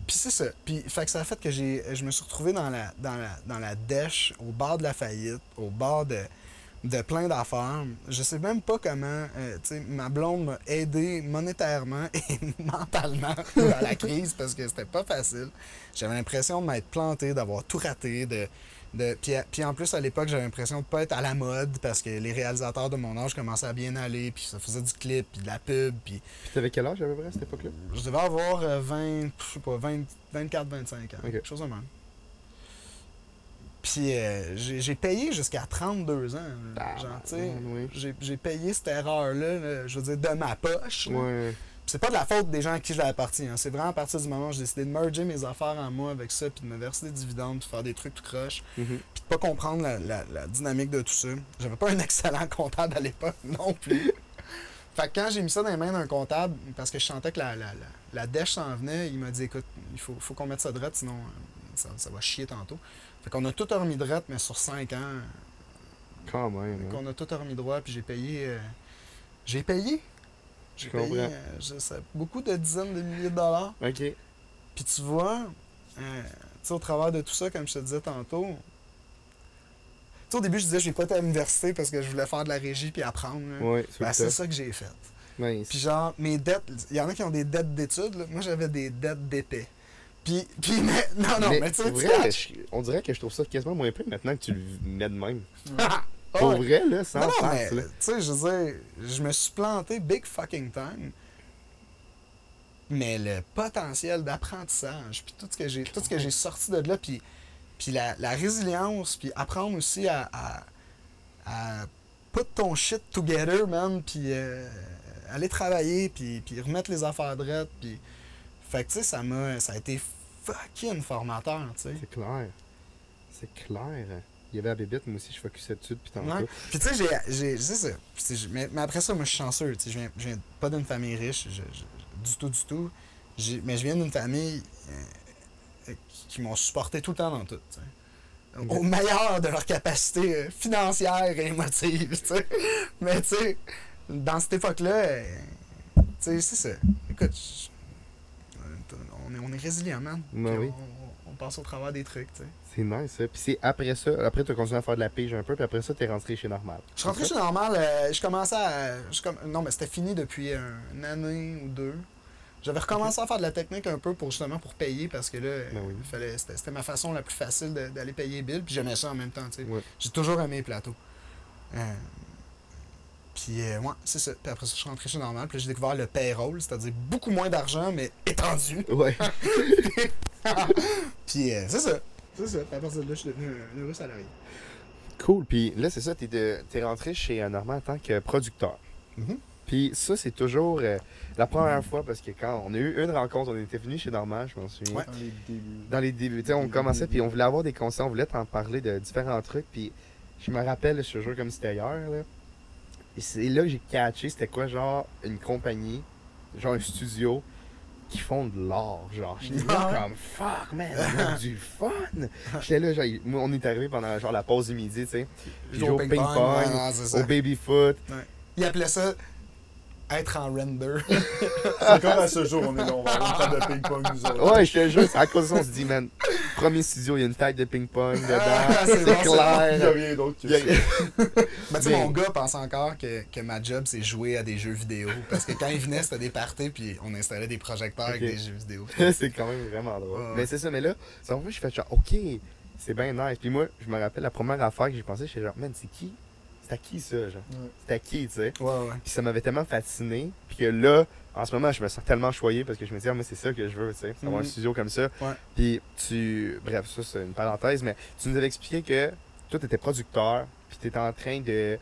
c'est ça. Puis, fait que ça a fait que je me suis retrouvé dans la dèche, au bord de la faillite, au bord de plein d'affaires. Je sais même pas comment, tu sais, ma blonde m'a aidé monétairement et mentalement dans la crise parce que c'était pas facile. J'avais l'impression de m'être planté, d'avoir tout raté, puis en plus, à l'époque, j'avais l'impression de pas être à la mode parce que les réalisateurs de mon âge commençaient à bien aller, puis ça faisait du clip, puis de la pub, puis... Puis t'avais quel âge à peu près à cette époque-là? Je devais avoir 24, 25 ans, Ok. quelque chose de même. Puis j'ai payé jusqu'à 32 ans. Genre, tu sais, oui. j'ai payé cette erreur-là, là, je veux dire, de ma poche. Là. Ouais. Puis c'est pas de la faute des gens à qui je l'ai appartient. Hein. C'est vraiment à partir du moment où j'ai décidé de merger mes affaires en moi avec ça, puis de me verser des dividendes, puis de faire des trucs tout croche, Mhm. puis de pas comprendre la dynamique de tout ça. J'avais pas un excellent comptable à l'époque non plus. Fait que quand j'ai mis ça dans les mains d'un comptable, parce que je sentais que la dèche s'en venait, il m'a dit écoute, il faut qu'on mette ça droite, sinon ça va chier tantôt. Fait qu'on a tout remis droite, mais sur 5 ans. Quand même. Fait Hein. qu'on a tout remis droit, puis j'ai payé. J'ai payé beaucoup de dizaines de milliers de dollars. OK. Puis tu vois, tu sais, au travers de tout ça, comme je te disais tantôt, tu sais, au début, je disais, je vais pas été à l'université parce que je voulais faire de la régie puis apprendre. Là. Ouais, Ben, c'est ça que j'ai fait. Nice. Puis genre, mes dettes, il y en a qui ont des dettes d'études, là. Moi, j'avais des dettes d'épais. Puis mais, mais tu sais, pour vrai, on dirait que je trouve ça quasiment moins pire maintenant que tu le mets de même. Ouais. Pour vrai, là, sans Non, farce, mais, là. tu sais, je veux dire, je me suis planté big fucking time. Mais le potentiel d'apprentissage, puis tout ce que j'ai sorti de là, puis la résilience, puis apprendre aussi à put ton shit together, man, puis aller travailler, puis remettre les affaires drettes, puis... Fait que, tu sais, ça a été fucking formateur, tu sais. C'est clair. C'est clair. Il y avait la bébête, moi aussi, je focusais dessus depuis tantôt. Ouais. Puis tu sais, c'est ça. Mais après ça, moi, je suis chanceux. Tu sais, je viens pas d'une famille riche, du tout. Mais je viens d'une famille qui m'ont supporté tout le temps dans tout. Tu sais. Au meilleur de leur capacité financière et émotive. Tu sais. Mais tu sais, dans cette époque-là, tu sais, c'est ça. Écoute, on est résilient, man. Ben oui. On passe au travers des trucs, tu sais. C'est nice, ça. Puis c'est après ça, après tu as continué à faire de la pige un peu, puis après ça, t'es rentré chez Normal. Je suis rentré chez Normal, je commençais à... Non, mais c'était fini depuis une année ou 2. J'avais recommencé à faire de la technique un peu pour payer, parce que là, Ben oui. c'était ma façon la plus facile d'aller payer Bill, puis j'aimais ça en même temps, tu sais. Ouais. J'ai toujours aimé les plateaux. Puis, ouais, c'est ça. Puis après ça, je suis rentré chez Normal, puis là, j'ai découvert le payroll, c'est-à-dire beaucoup moins d'argent, mais étendu. Ouais. Puis, c'est ça. C'est ça. À partir de là, je suis devenu un heureux salarié. Cool. Puis là, c'est ça, t'es rentré chez Normand en tant que producteur. Mhm. Puis ça, c'est toujours la première fois parce que quand on a eu une rencontre, on était venu chez Normand, je m'en souviens. Ouais. Dans les débuts. Dans les débuts, tu sais, on commençait, puis on voulait avoir des conseils, on voulait t'en parler de différents trucs. Puis je me rappelle, je te jure comme c'était hier, là. Et c'est là que j'ai catché, c'était quoi, genre, une compagnie, genre un studio, qui font de l'art, genre. J'étais là comme, fuck, man, ils ont du fun! J'étais là, genre, moi, on est arrivé pendant, genre, la pause du midi, tu sais. Puis jouer au ping-pong, ouais, non, c'est ça. au baby-foot. Il appelait ça être en render. Encore à ce jour, on est là, on va avoir une table de ping-pong, nous autres. Ouais, je te jure, c'est à cause de ça, on se dit, man, premier studio, il y a une tête de ping-pong dedans, c'est c'est bon, Il n'y a clair. rien d'autre que Il y a- ça. Ben, tu sais, Bien. mon gars pense encore que ma job, c'est jouer à des jeux vidéo. Parce que quand il venait, c'était des parties, puis on installait des projecteurs avec Ok. des jeux vidéo. C'est quand même vraiment drôle. Ouais. Mais c'est ça, mais là, c'est en fait, je fais genre, ok, c'est bien nice. Puis moi, je me rappelle la première affaire que j'ai pensé, j'étais genre, man, c'est qui? C'est à qui ça, genre? Ouais. C'est à qui, tu sais? Ouais, ouais. Puis ça m'avait tellement fasciné. Puis que là, en ce moment, je me sens tellement choyé parce que je me dis, ah, mais c'est ça que je veux, tu sais. C'est avoir un Mhm. studio comme ça. Ouais. Puis bref, ça, c'est une parenthèse, mais tu nous avais expliqué que toi, t'étais producteur, puis t'étais en train de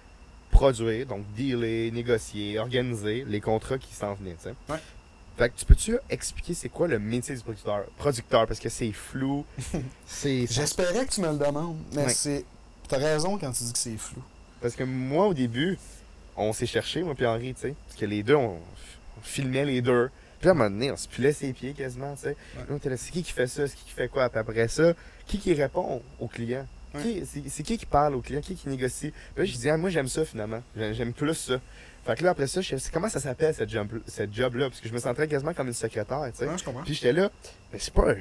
produire, donc dealer, négocier, organiser les contrats qui s'en venaient, tu sais. Ouais. Fait que tu peux-tu expliquer c'est quoi le métier du producteur? Producteur, parce que c'est flou. c'est. J'espérais que tu me le demandes, mais Ouais. c'est. T'as raison quand tu dis que c'est flou. Parce que moi, au début, on s'est cherché, moi puis Henri, tu sais. Parce que les deux, on filmait les deux. Puis là, à un moment donné, on se pilait ses pieds quasiment, tu sais. Là, on était là, c'est qui fait ça? C'est qui fait quoi? Puis après ça, qui répond au client? Ouais. C'est qui parle au client? Qui négocie? Puis là, je dis, ah, moi, j'aime ça finalement. J'aime plus ça. Fait que là, après ça, je sais comment ça s'appelle cette job-là? Parce que je me sentais quasiment comme une secrétaire, tu sais. Ouais, je comprends. Puis j'étais là, mais je suis pas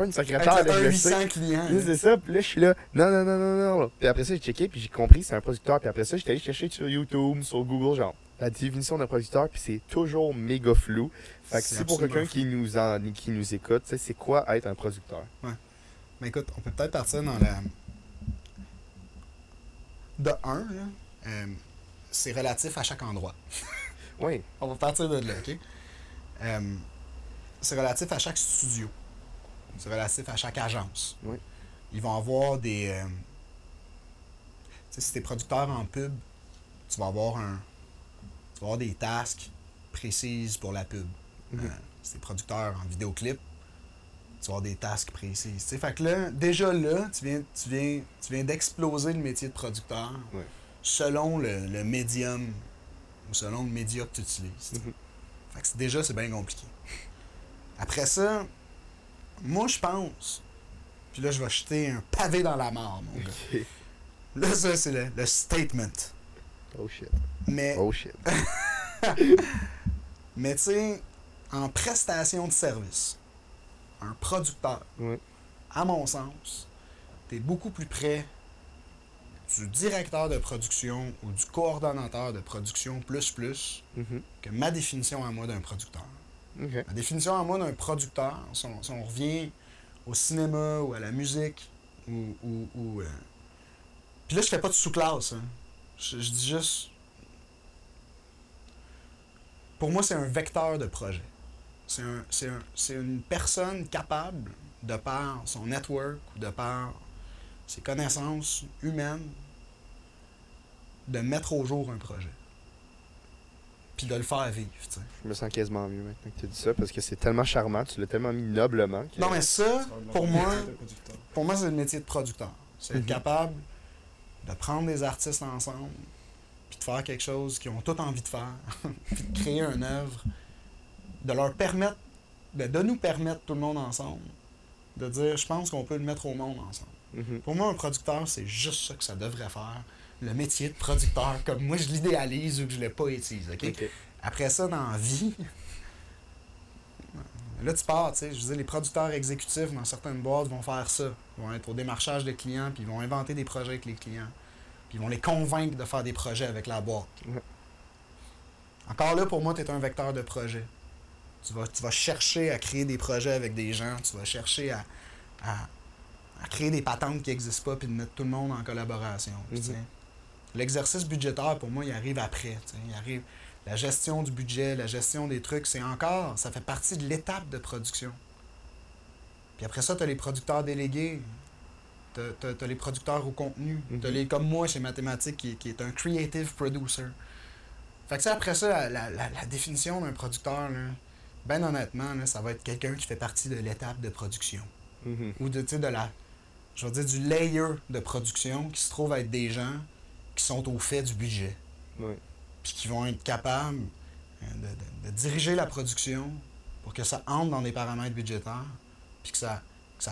une secrétaire, Avec là, un je le sais. 800 clients. Là, c'est ça, puis là, je suis là, non. Puis après ça, j'ai checké, puis j'ai compris que c'est un producteur. Puis après ça, j'étais allé chercher sur YouTube, sur Google, genre, la définition d'un producteur, puis c'est toujours méga flou. Fait que C'est si pour absolument quelqu'un qui nous écoute, tu sais, c'est quoi être un producteur? Mais écoute, on peut peut-être partir dans la. De un, là, c'est relatif à chaque endroit. Oui, On va partir de là, OK? C'est relatif à chaque studio. C'est relatif à chaque agence. Oui. Ils vont avoir des... tu sais, si t'es producteur en pub, tu vas avoir des tasks précises pour la pub. Mhm. Si t'es producteur en vidéoclip, tu vas avoir des tasks précises. Tu sais, fait que là, déjà là, tu viens d'exploser le métier de producteur Oui. selon le médium ou selon le média que tu utilises. Mhm. Fait que déjà, c'est bien compliqué. Après ça, moi, je pense, puis là, je vais jeter un pavé dans la mare, mon gars. Ok. Là, ça, c'est le statement. Oh shit. Mais, Oh shit. mais tu sais, en prestation de service, un producteur, Oui. à mon sens, t'es beaucoup plus près du directeur de production ou du coordonnateur de production plus Mhm. que ma définition à moi d'un producteur. Ok. La définition à moi d'un producteur, si on revient au cinéma ou à la musique, puis là, je fais pas de sous-classe. Hein. Je dis juste... Pour moi, c'est un vecteur de projet. C'est une personne capable, de par son network ou de par ses connaissances humaines, de mettre au jour un projet. Puis de le faire vivre, tu sais. Je me sens quasiment mieux maintenant que tu dis ça parce que c'est tellement charmant, tu l'as tellement mis noblement. Que... Non, mais ça, pour moi, Pour c'est le métier de producteur. C'est être Mhm. capable de prendre des artistes ensemble, puis de faire quelque chose qu'ils ont tout envie de faire, puis de créer une œuvre, de leur permettre, de nous permettre tout le monde ensemble, de dire, je pense qu'on peut le mettre au monde ensemble. Mhm. Pour moi, un producteur, c'est juste ça que ça devrait faire. Le métier de producteur, comme moi je l'idéalise ou que je le poétise, OK? Ok. Après ça, dans la vie, là, tu pars, tu sais. Je veux dire, les producteurs exécutifs dans certaines boîtes vont faire ça. Ils vont être au démarchage de clients, puis ils vont inventer des projets avec les clients. Puis ils vont les convaincre de faire des projets avec la boîte. Ouais. Encore là, pour moi, tu es un vecteur de projet. Tu vas chercher à créer des projets avec des gens. Tu vas chercher à créer des patentes qui n'existent pas, puis de mettre tout le monde en collaboration. Puis, tu sais, l'exercice budgétaire, pour moi, il arrive après. Tu sais. Il arrive... La gestion du budget, la gestion des trucs, ça fait partie de l'étape de production. Puis après ça, tu as les producteurs délégués. t'as les producteurs au contenu, t'as les, comme moi chez Mathématiques, qui est un creative producer. Fait que ça, après ça, la définition d'un producteur, là, ben honnêtement, là, ça va être quelqu'un qui fait partie de l'étape de production. Ou je veux dire, du layer de production qui se trouve être des gens qui sont au fait du budget. Ouais. Puis qui vont être capables de diriger la production pour que ça entre dans des paramètres budgétaires, puis que ça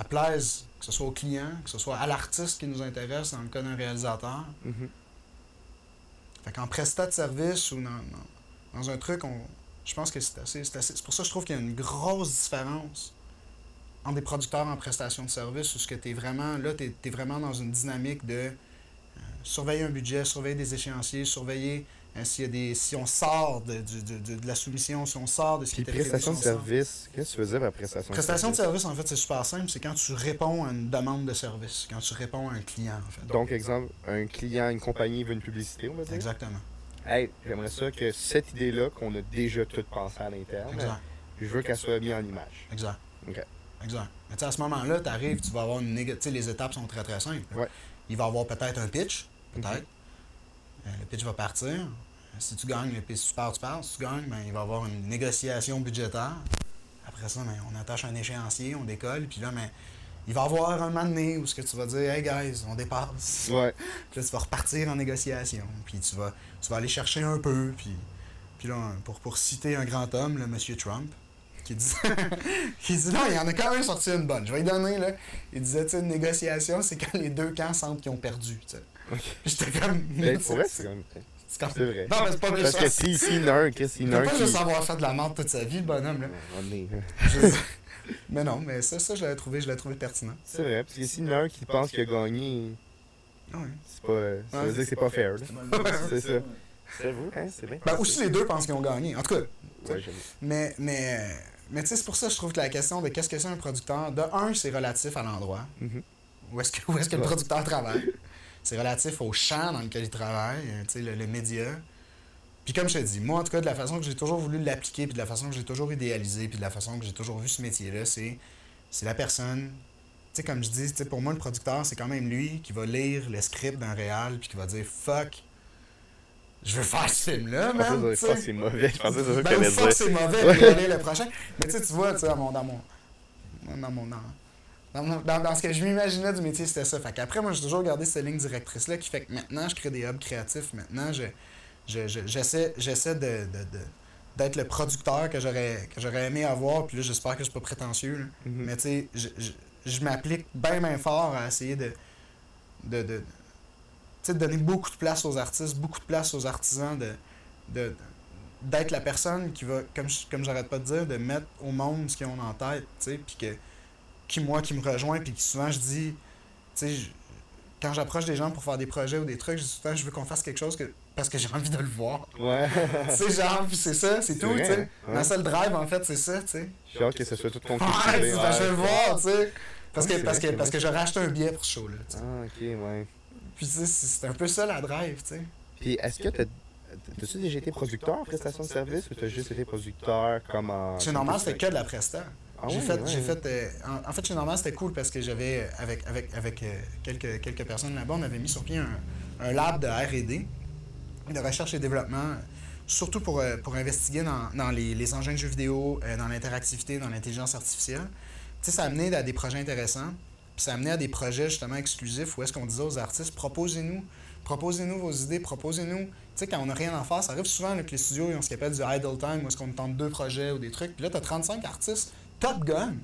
plaise, que ce soit au client, que ce soit à l'artiste qui nous intéresse dans le cas d'un réalisateur. Fait qu'en prestat de service ou dans un truc, je pense que c'est assez. C'est pour ça que je trouve qu'il y a une grosse différence entre des producteurs en prestation de service où ce que t'es vraiment dans une dynamique de surveiller un budget, surveiller des échéanciers, surveiller si on sort de la soumission, si on sort de ce qui était prévu. Prestation de service, qu'est-ce que tu veux dire par prestation de service? Prestation de service, en fait, c'est super simple. C'est quand tu réponds à une demande de service, quand tu réponds à un client, en fait. Donc, exemple, un client, une compagnie veut une publicité, on va dire. Exactement. Hey, j'aimerais ça que cette idée-là, qu'on a déjà tout pensé à l'interne, Exact. je veux qu'elle soit mise en image. Exact. OK. Exact. Mais tu sais, à ce moment-là, tu arrives, tu vas avoir une négative. Tu sais, les étapes sont très, très simples. Ouais. Il va y avoir peut-être un pitch, peut-être. Le pitch va partir. Si tu gagnes, si tu pars, tu pars. Si tu gagnes, ben, il va y avoir une négociation budgétaire. Après ça, ben, on attache un échéancier, on décolle, puis là, ben, il va y avoir un moment donné où ce que tu vas dire, hey guys, on dépasse. Ouais. Puis là, tu vas repartir en négociation. Puis tu vas aller chercher un peu. Puis là, pour citer un grand homme, le monsieur Trump, qui dit non, il en a quand même sorti une bonne. Je vais lui donner, là. Il disait, tu sais, une négociation, c'est quand les deux camps sentent qu'ils ont perdu, tu sais. Okay. J'étais comme. Mais pour vrai, c'est comme. C'est vrai. Non, mais c'est pas méchant. Parce que s'il y en a un, Chris, il y en a un pas qui... juste avoir fait de la merde toute sa vie, le bonhomme, là. Mais non, mais ça je l'avais trouvé pertinent. C'est vrai, parce que s'il y en a un qui pense qu'il a gagné, Ouais. c'est pas... Ça veut dire que c'est pas fair, là. C'est ça. C'est vous, hein, c'est bien. Ben, aussi, les deux pensent qu'ils ont gagné. En tout cas. Ouais, j'aime. Mais tu sais, c'est pour ça que je trouve que la question de qu'est-ce que c'est un producteur, de un, c'est relatif à l'endroit. Où est-ce que le producteur travaille. C'est relatif au champ dans lequel il travaille, tu sais, le média. Puis comme je te dis, moi, en tout cas, de la façon que j'ai toujours voulu l'appliquer, puis de la façon que j'ai toujours idéalisé, puis de la façon que j'ai toujours vu ce métier-là, c'est la personne... Tu sais, comme je dis, tu sais, pour moi, le producteur, c'est quand même lui qui va lire le script d'un réal, puis qui va dire « Fuck, je veux faire ce film-là, man! » Je pensais que c'est mauvais, je pensais que c'est ça que t'allais fuck, dire. c'est mauvais, puis aller le prochain. Mais tu sais, tu vois, tu sais, dans ce que je m'imaginais du métier, c'était ça. Fait qu'après, moi, j'ai toujours gardé cette ligne directrice-là qui fait que maintenant, je crée des hubs créatifs. Maintenant, j'essaie d'être le producteur que j'aurais aimé avoir. Puis là, j'espère que je suis pas prétentieux. Là. Mais tu sais, je m'applique bien fort à essayer de donner beaucoup de place aux artistes, beaucoup de place aux artisans, d'être la personne qui va, comme j'arrête pas de dire, de mettre au monde ce qu'ils ont en tête, tu sais, puis qui me rejoint, puis souvent je dis, tu sais, quand j'approche des gens pour faire des projets ou des trucs, je dis souvent, je veux qu'on fasse quelque chose parce que j'ai envie de le voir. Ouais. Tu sais, genre, puis c'est ça, c'est tout, tu sais. Ouais. Ma seule drive, en fait, c'est ça, tu sais. J'ai hâte que ce soit tout Ouais, concrétisé. je veux le voir, tu sais. Parce Ouais, que j'aurais acheté un billet pour ce show-là, tu sais. Ah, ok, ouais. Puis tu sais, c'est un peu ça la drive, tu sais. Puis est-ce que t'as-tu déjà été producteur en prestation de service ou t'as juste été producteur comme en... Chez Normal, c'était que de la presta. Ah j'ai ouais, fait, ouais. j'ai fait en fait, chez Normal, c'était cool parce que j'avais, avec quelques personnes là-bas, on avait mis sur pied un lab de R&D, de recherche et développement, surtout pour investiguer dans les engins de jeux vidéo, dans l'interactivité, dans l'intelligence artificielle. Tu sais, ça a amené à des projets intéressants, puis ça a amené à des projets justement exclusifs où est-ce qu'on disait aux artistes, proposez-nous vos idées, proposez-nous. Tu sais, quand on n'a rien à faire, ça arrive souvent là, que les studios ils ont ce qu'ils appellent du idle time, où est-ce qu'on tente 2 projets ou des trucs. Puis là, tu as 35 artistes Top Gun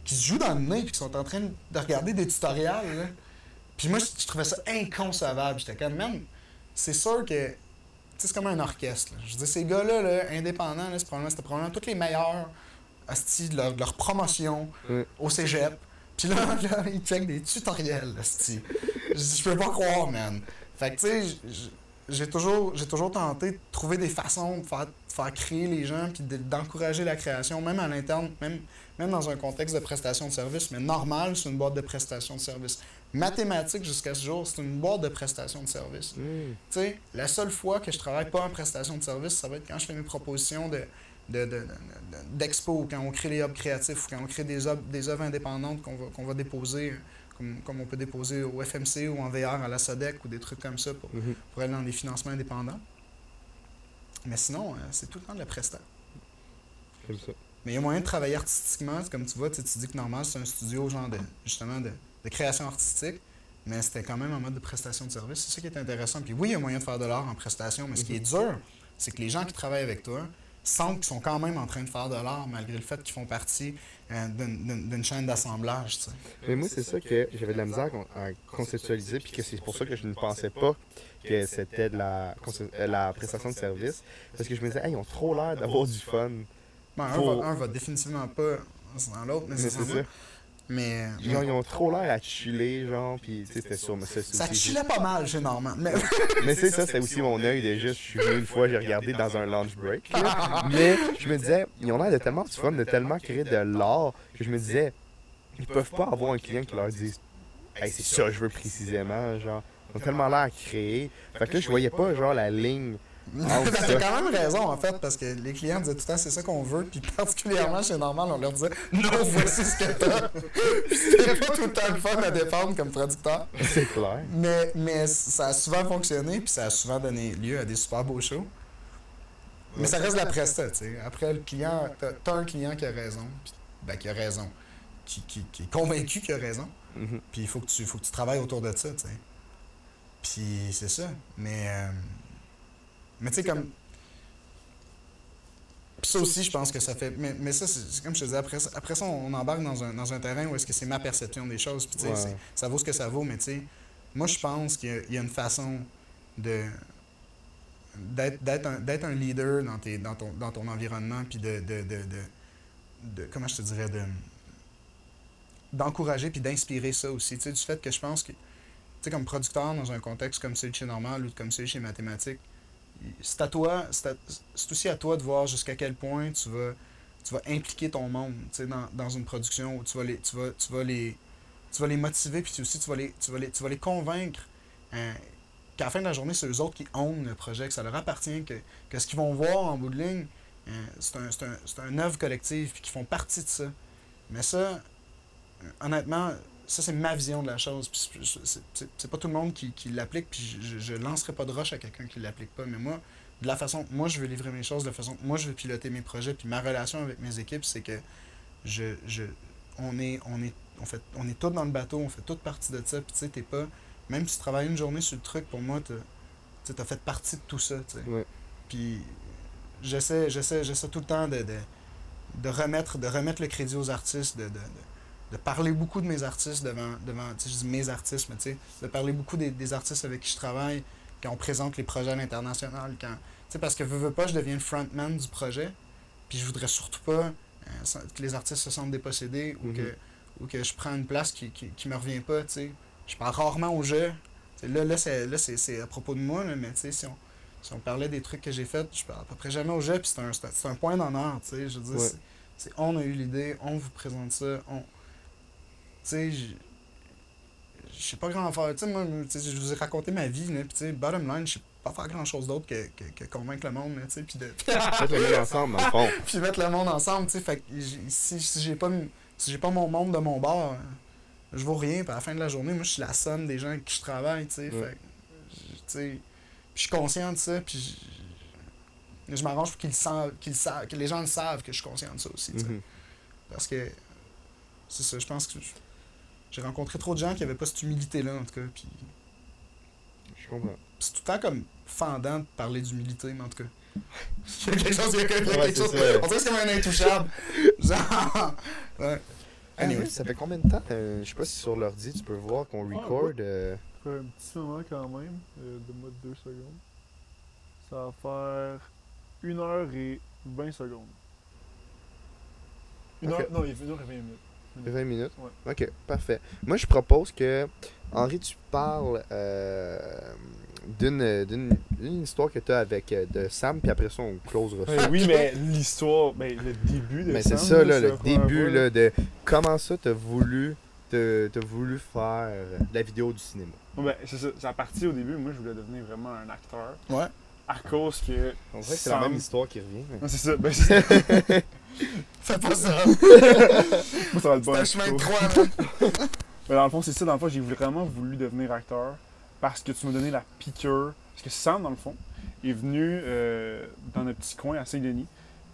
qui se jouent dans le nez puis qui sont en train de regarder des tutoriels. Là. Puis moi, je trouvais ça inconcevable. J'étais comme, même, c'est sûr que, tu sais, c'est comme un orchestre. Là. Je veux dire, ces gars-là, là, indépendants, là, c'était probablement tous les meilleurs hosties de leur promotion au cégep. Puis là, ils checkent des tutoriels, hostie. Je peux pas croire, man. Fait que, tu sais, j'ai toujours tenté de trouver des façons de faire créer les gens puis d'encourager la création, même à l'interne, même dans un contexte de prestation de service, mais normal, c'est une boîte de prestation de service. Mathématiques, jusqu'à ce jour, c'est une boîte de prestation de service. Tu sais, la seule fois que je travaille pas en prestation de service, ça va être quand je fais mes propositions d'expo, quand on crée les hubs créatifs, ou quand on crée des œuvres indépendantes qu'on va déposer comme on peut déposer au FMC ou en VR à la SODEC ou des trucs comme ça pour aller dans des financements indépendants. Mais sinon, c'est tout le temps de la presta. Comme ça. Mais il y a moyen de travailler artistiquement. Comme tu vois, tu dis que normal, c'est un studio genre justement de création artistique, mais c'était quand même en mode de prestation de service. C'est ça qui est intéressant. Puis oui, il y a moyen de faire de l'art en prestation, mais ce qui est dur, c'est que les gens qui travaillent avec toi sentent qu'ils sont quand même en train de faire de l'art, malgré le fait qu'ils font partie d'une chaîne d'assemblage. Tu sais. Mais moi, c'est ça que j'avais de la misère à conceptualiser, puis que c'est pour ça que je ne pensais pas que c'était de la prestation de service. Parce que je me disais, hey, ils ont trop l'air d'avoir du fun. Bon, un va définitivement pas dans l'autre, mais c'est ça. Mais genre, ils ont trop l'air à chiller, genre, puis tu sais, c'était sûr. Mais ça chillait pas mal, chez Normand. Mais c'est ça, c'est aussi mon œil déjà. Je suis venu une fois, j'ai regardé dans un lunch break. Mais je me disais, ils ont l'air de tellement du fun, de tellement créer de l'art, que je me disais, ils peuvent pas avoir un client qui leur dise, hey, c'est ça que je veux précisément, genre. Ils ont tellement l'air à créer. Fait que là, je voyais pas, genre, la ligne. T'as quand même raison, en fait, parce que les clients disaient tout le temps, c'est ça qu'on veut, puis particulièrement chez Normal, on leur disait, non, voici ce que t'as. C'était pas tout le temps le fun à défendre comme producteur. C'est clair. Mais ça a souvent fonctionné, puis ça a souvent donné lieu à des super beaux shows. Mais ça reste de la presta, tu sais. Après, le client, t'as un client qui a raison, puis, qui a raison, qui est convaincu qu'il a raison, puis il faut que tu travailles autour de ça, tu sais. Puis c'est ça. Mais tu sais, comme. Puis ça aussi, je pense que ça fait. Mais ça, c'est comme je te disais, après ça, on embarque dans un terrain où est-ce que c'est ma perception des choses. Puis tu sais, ça vaut ce que ça vaut, mais tu sais, moi, je pense qu'il y a une façon d'être un leader dans ton environnement, puis comment je te dirais, d'encourager puis d'inspirer ça aussi. Tu sais, du fait que je pense que, tu sais, comme producteur dans un contexte comme celui de chez Normal ou comme celui chez Mathématiques, c'est aussi à toi de voir jusqu'à quel point tu vas impliquer ton monde, tu sais, dans une production où tu vas les motiver, puis aussi tu vas les convaincre qu'à la fin de la journée, c'est eux autres qui ownent le projet, que ça leur appartient, que ce qu'ils vont voir en bout de ligne, c'est un œuvre collective, puis qu'ils font partie de ça. Mais ça, honnêtement, ça, c'est ma vision de la chose. Puis c'est pas tout le monde qui l'applique, puis je lancerai pas de roche à quelqu'un qui l'applique pas. Mais moi, de la façon, moi, je veux livrer mes choses, de la façon, moi, je veux piloter mes projets. Puis ma relation avec mes équipes, c'est que on est tous dans le bateau, on fait toute partie de ça. Puis tu sais, t'es pas, même si tu travailles une journée sur le truc, pour moi, t'as fait partie de tout ça. Ouais. Puis j'essaie tout le temps de remettre le crédit aux artistes, de parler beaucoup de mes artistes devant tu sais, je dis mes artistes, mais tu sais, de parler beaucoup des artistes avec qui je travaille quand on présente les projets à l'international, tu sais, parce que veux pas, je deviens le frontman du projet, puis je voudrais surtout pas que les artistes se sentent dépossédés ou que je prends une place qui me revient pas, tu sais. Je parle rarement au jeu. Là c'est à propos de moi, là, mais tu sais, si on parlait des trucs que j'ai faits, je parle à peu près jamais au jeu, puis c'est un point d'honneur, tu sais, je veux dire, on a eu l'idée, on vous présente ça, tu sais, je sais pas grand faire. Tu sais, moi, je vous ai raconté ma vie, là, puis tu sais, bottom line, je sais pas faire grand chose d'autre que convaincre le monde, tu sais, puis de. Mettre le monde ensemble, dans le fond. Puis mettre le monde ensemble, tu sais, fait que si j'ai pas mon monde de mon bord, je vaux rien, puis à la fin de la journée, moi, je suis la somme des gens avec qui je travaille, tu sais, fait tu sais, je suis conscient de ça, puis je m'arrange pour qu'ils savent, que les gens le savent que je suis conscient de ça aussi, tu sais. Parce que, c'est ça, je pense que j'ai rencontré trop de gens qui n'avaient pas cette humilité-là, en tout cas, puis... Je comprends. C'est tout le temps comme fendant de parler d'humilité, mais en tout cas... Il y a quelque chose, on dirait que c'est comme un intouchable. Genre... Ouais. Anyway. Ça fait combien de temps? Je sais pas si sur l'ordi, tu peux voir qu'on record. Ça fait un petit moment quand même, de moi de 2 secondes. Ça va faire 1h20 secondes. Non, il fait 1h20 minutes. 20 minutes? Ouais. Ok, parfait. Moi, je propose que, Henri, tu parles d'une histoire que tu as avec de Sam, puis après ça, on closera ça. Oui, mais l'histoire, le début de mais Sam. C'est ça, là, le début là, de comment ça t'as voulu faire la vidéo du cinéma. C'est ça. Ça a parti au début, moi, je voulais devenir vraiment un acteur. Ouais. À cause que. On dirait que c'est la même histoire qui revient. Mais... Non, c'est ça. C'est ça. Fais pas ça! Moi, ça va être bon. C'est un chemin de croix, là. Mais dans le fond, c'est ça. Dans le fond, j'ai vraiment voulu devenir acteur parce que tu m'as donné la piqûre. Parce que Sam, dans le fond, est venu dans notre petit coin à Saint-Denis.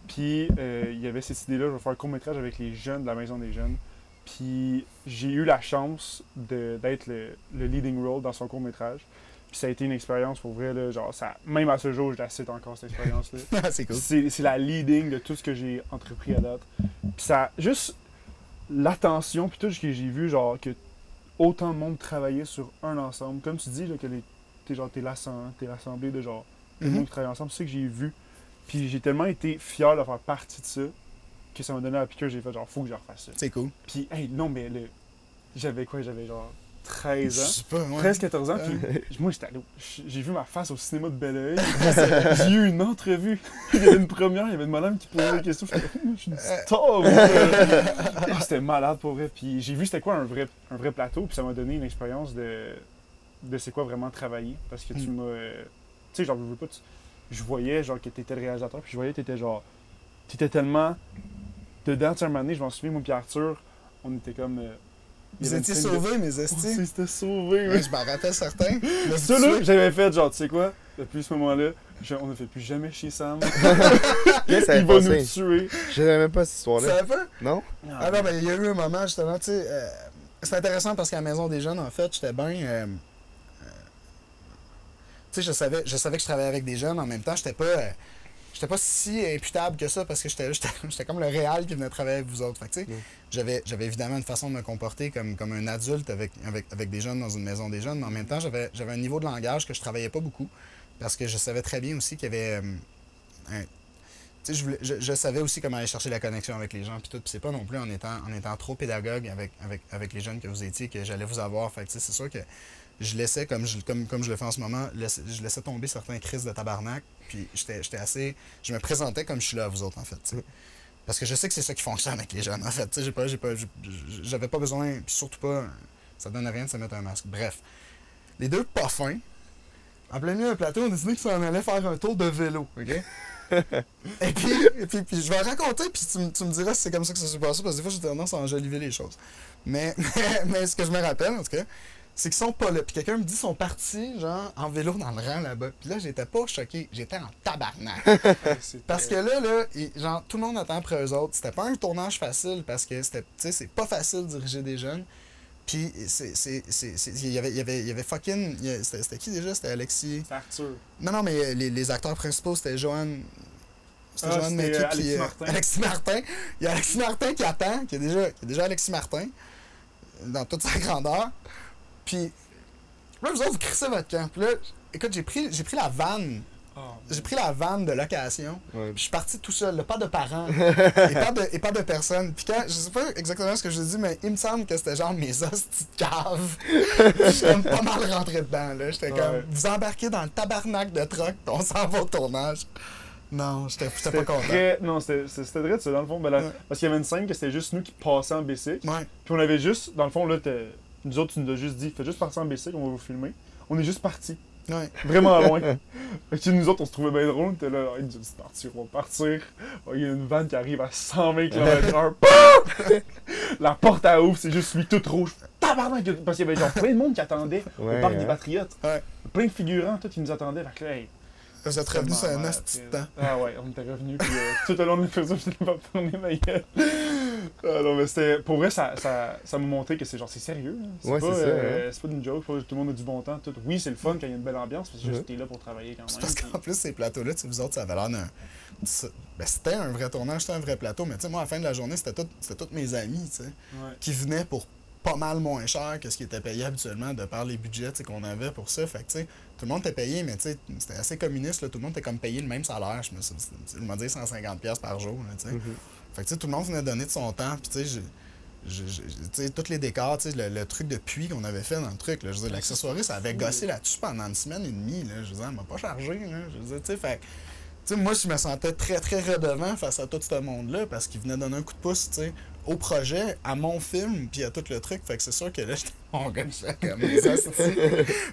Puis il y avait cette idée-là, je vais faire un court-métrage avec les jeunes de la Maison des Jeunes. Puis j'ai eu la chance d'être le leading role dans son court-métrage. Puis ça a été une expérience pour vrai, là, genre, ça, même à ce jour, je la cite encore, cette expérience-là. C'est cool. C'est la leading de tout ce que j'ai entrepris à date. Puis ça, juste l'attention, puis tout ce que j'ai vu, genre, que autant de monde travaillait sur un ensemble. Comme tu dis, là, que t'es l'assemblée de genre, tout le monde qui travaille ensemble, c'est ça que j'ai vu. Puis j'ai tellement été fier de faire partie de ça que ça m'a donné la piqûre, j'ai fait genre, faut que je refasse ça. C'est cool. Puis, hey, non, mais j'avais quoi? J'avais genre 13 ans. Je sais pas, ouais. 13-14 ans, puis moi j'étais allé. J'ai vu ma face au cinéma de Belleuil. J'ai eu une entrevue. Il y avait une première, il y avait une madame qui posait des questions. Je suis une star! Ah, c'était malade pour vrai. Puis j'ai vu c'était quoi un vrai plateau, puis ça m'a donné une expérience de c'est quoi vraiment travailler. Parce que tu m'as. Tu sais, genre, je veux pas. Je voyais genre que t'étais le réalisateur, puis je voyais que t'étais genre. T'étais tellement dedans, tu sais, un moment donné, je m'en souviens, moi et Arthur, on était comme. Vous étiez sauvés, mes estis. On s'était sauvés, ouais. Je m'en rappelle certains. Ça, là, j'avais fait, genre, tu sais quoi, depuis ce moment-là, on ne fait plus jamais chez Sam. Il va nous tuer. Je savais même pas cette histoire-là. Tu savais pas? Non? Ah non, ben il y a eu un moment, justement, tu sais, c'est intéressant parce qu'à la Maison des Jeunes, en fait, j'étais bien. Tu sais, je savais que je travaillais avec des jeunes, en même temps, j'étais pas si imputable que ça parce que j'étais comme le réal qui venait travailler avec vous autres. Fait que, tu sais, j'avais évidemment une façon de me comporter comme un adulte avec des jeunes dans une maison des jeunes, mais en même temps, j'avais un niveau de langage que je travaillais pas beaucoup parce que je savais très bien aussi qu'il y avait tu sais, je savais aussi comment aller chercher la connexion avec les gens puis tout. Puis c'est pas non plus en étant trop pédagogue avec les jeunes que vous étiez que j'allais vous avoir. Fait que, tu sais, c'est sûr que je laissais, comme je le fais en ce moment, je laissais tomber certains crises de tabarnak, puis j'étais assez. Je me présentais comme je suis là à vous autres, en fait, t'sais. Parce que je sais que c'est ça qui fonctionne avec les jeunes, en fait. J'avais pas besoin, puis surtout pas. Ça donne rien de se mettre un masque. Bref. Les deux pas fins, en plein milieu d'un plateau, on a décidé qu'on allait faire un tour de vélo, OK? et puis je vais raconter, puis tu me diras si c'est comme ça que ça s'est passé, parce que des fois j'ai tendance à enjoliver les choses. Mais ce que je me rappelle, en tout cas, c'est qu'ils sont pas là. Puis quelqu'un me dit qu'ils sont partis, genre, en vélo dans le rang là-bas. Puis là, j'étais pas choqué, j'étais en tabarnak. Parce que là, genre, tout le monde attend après eux autres. C'était pas un tournage facile parce que c'était, tu sais, c'est pas facile de diriger des jeunes. Puis il y avait fucking. C'était qui déjà? C'était Alexis. C'est Arthur. Non, mais les acteurs principaux, c'était Joanne. C'était Joanne Mecky, Alexis Martin. Alexis Martin. Il y a Alexis Martin qui attend, qui est déjà Alexis Martin, dans toute sa grandeur. Puis là, vous autres, vous crissez votre camp. Puis là, écoute, j'ai pris la vanne. J'ai pris la vanne de location. Ouais. Puis je suis parti tout seul, là, pas de parents. et pas de personne. Puis quand, je sais pas exactement ce que je dis, mais il me semble que c'était genre mes hosties de cave. Je suis comme pas mal rentré dedans, là. J'étais comme, vous embarquez dans le tabarnak de truck, puis on s'en va au tournage. Non, j'étais pas content. Non, c'était vrai, ça, dans le fond. Ben là, parce qu'il y avait une scène que c'était juste nous qui passions en bicycle. Ouais. Puis on avait juste, dans le fond, là, nous autres, tu nous as juste dit, faites juste partir en bicycle, on va vous filmer. On est juste partis. Ouais. Vraiment loin. Fait que nous autres, on se trouvait bien drôle. On était là, ils nous ont dit partir, on va partir. Il y a une vanne qui arrive à 120 km/h. La porte à ouvre, c'est juste lui tout rouge. Tabarnak! Parce qu'il y avait genre plein de monde qui attendait au parc des Patriotes. Ouais. Plein de figurants, tout, qui nous attendaient. Fait que là, hey, vous êtes revenus sur un asti de temps. Ah ouais, on était revenus. Puis tout au long de l'épisode, je n'ai pas tourné ma gueule. Ah non, mais c'était. Pour vrai, ça m'a montré que c'est genre, c'est sérieux. Hein. C'est pas une joke, tout le monde a du bon temps. Tout. Oui, c'est le fun quand il y a une belle ambiance, parce que juste t'es là pour travailler quand même. Parce qu'en plus, ces plateaux-là, vous autres, ça avait l'air d'un. Ben, c'était un vrai tournage, c'était un vrai plateau, mais tu sais, moi, à la fin de la journée, c'était tous mes amis, tu sais, qui venaient pour pas mal moins cher que ce qui était payé habituellement de par les budgets qu'on avait pour ça. Fait que, tu sais, tout le monde était payé, mais tu sais, c'était assez communiste, là, tout le monde était comme payé le même salaire. Je me disais 150$ par jour, tu sais. Fait que, tu sais, tout le monde venait donner de son temps, puis tu sais, tous les décors, tu sais, le truc de puits qu'on avait fait dans le truc, là, je veux dire, l'accessoiriste, ça avait gossé là-dessus pendant une semaine et demie, là, je veux dire, elle m'a pas chargé, là, je veux dire, tu sais, fait tu sais, moi, je me sentais très, très redevant face à tout ce monde-là, parce qu'il venait donner un coup de pouce, tu sais, au projet, à mon film, puis à tout le truc. Fait que c'est sûr que là, j'étais mon gars, comme ça.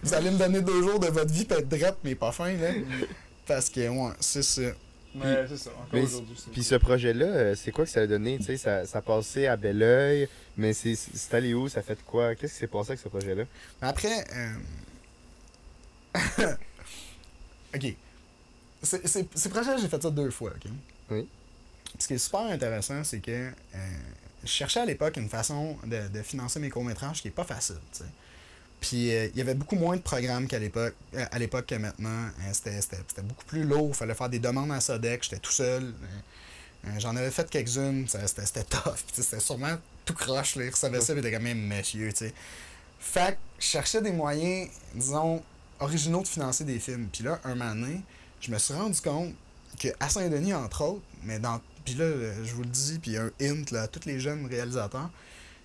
Vous allez me donner 2 jours de votre vie, peut être drette, mais pas fin, là. Parce que, ouais, c'est ça. Mais c'est ça, encore mais aujourd'hui. Puis ce projet-là, c'est quoi que ça a donné? Tu sais, ça passait à Belleuil, mais c'est allé où? Ça fait quoi? Qu'est-ce qui s'est passé avec ce projet-là? Après, ok. Ces projets, j'ai fait ça 2 fois, ok? Oui. Ce qui est super intéressant, c'est que je cherchais à l'époque une façon de financer mes courts-métrages qui est pas facile, tu sais. Puis il y avait beaucoup moins de programmes qu'à l'époque, que maintenant. C'était beaucoup plus lourd. Il fallait faire des demandes à Sodec. J'étais tout seul. J'en avais fait quelques-unes. C'était tough. C'était sûrement tout croche. Là. Ils recevaient ça, mais c'était quand même monsieur. T'sais. Fait que je cherchais des moyens, disons, originaux de financer des films. Puis là, un moment donné, je me suis rendu compte qu'à Saint-Denis, entre autres, puis là, je vous le dis, puis un hint là, à tous les jeunes réalisateurs,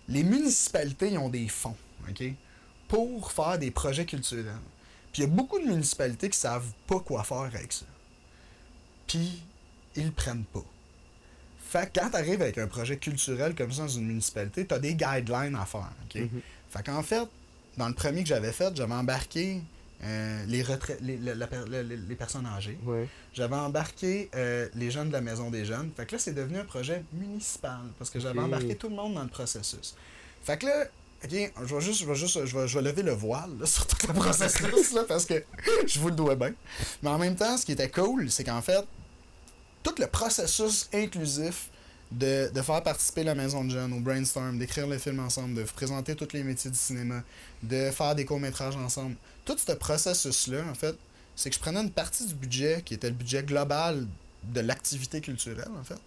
les municipalités ils ont des fonds, OK? Pour faire des projets culturels. Puis il y a beaucoup de municipalités qui savent pas quoi faire avec ça. Puis ils le prennent pas. Fait que quand t'arrives avec un projet culturel comme ça dans une municipalité, t'as des guidelines à faire. OK? Fait qu'en fait, dans le premier que j'avais fait, j'avais embarqué les personnes âgées. Ouais. J'avais embarqué les jeunes de la Maison des Jeunes. Fait que là, c'est devenu un projet municipal parce que j'avais embarqué tout le monde dans le processus. Fait que là, ok, je vais lever le voile là, sur tout le processus là, parce que je vous le dois bien. Mais en même temps, ce qui était cool, c'est qu'en fait, tout le processus inclusif de faire participer la Maison de Jeunes au brainstorm, d'écrire le film ensemble, de présenter tous les métiers du cinéma, de faire des courts-métrages ensemble, tout ce processus-là, en fait, c'est que je prenais une partie du budget, qui était le budget global de l'activité culturelle, en fait,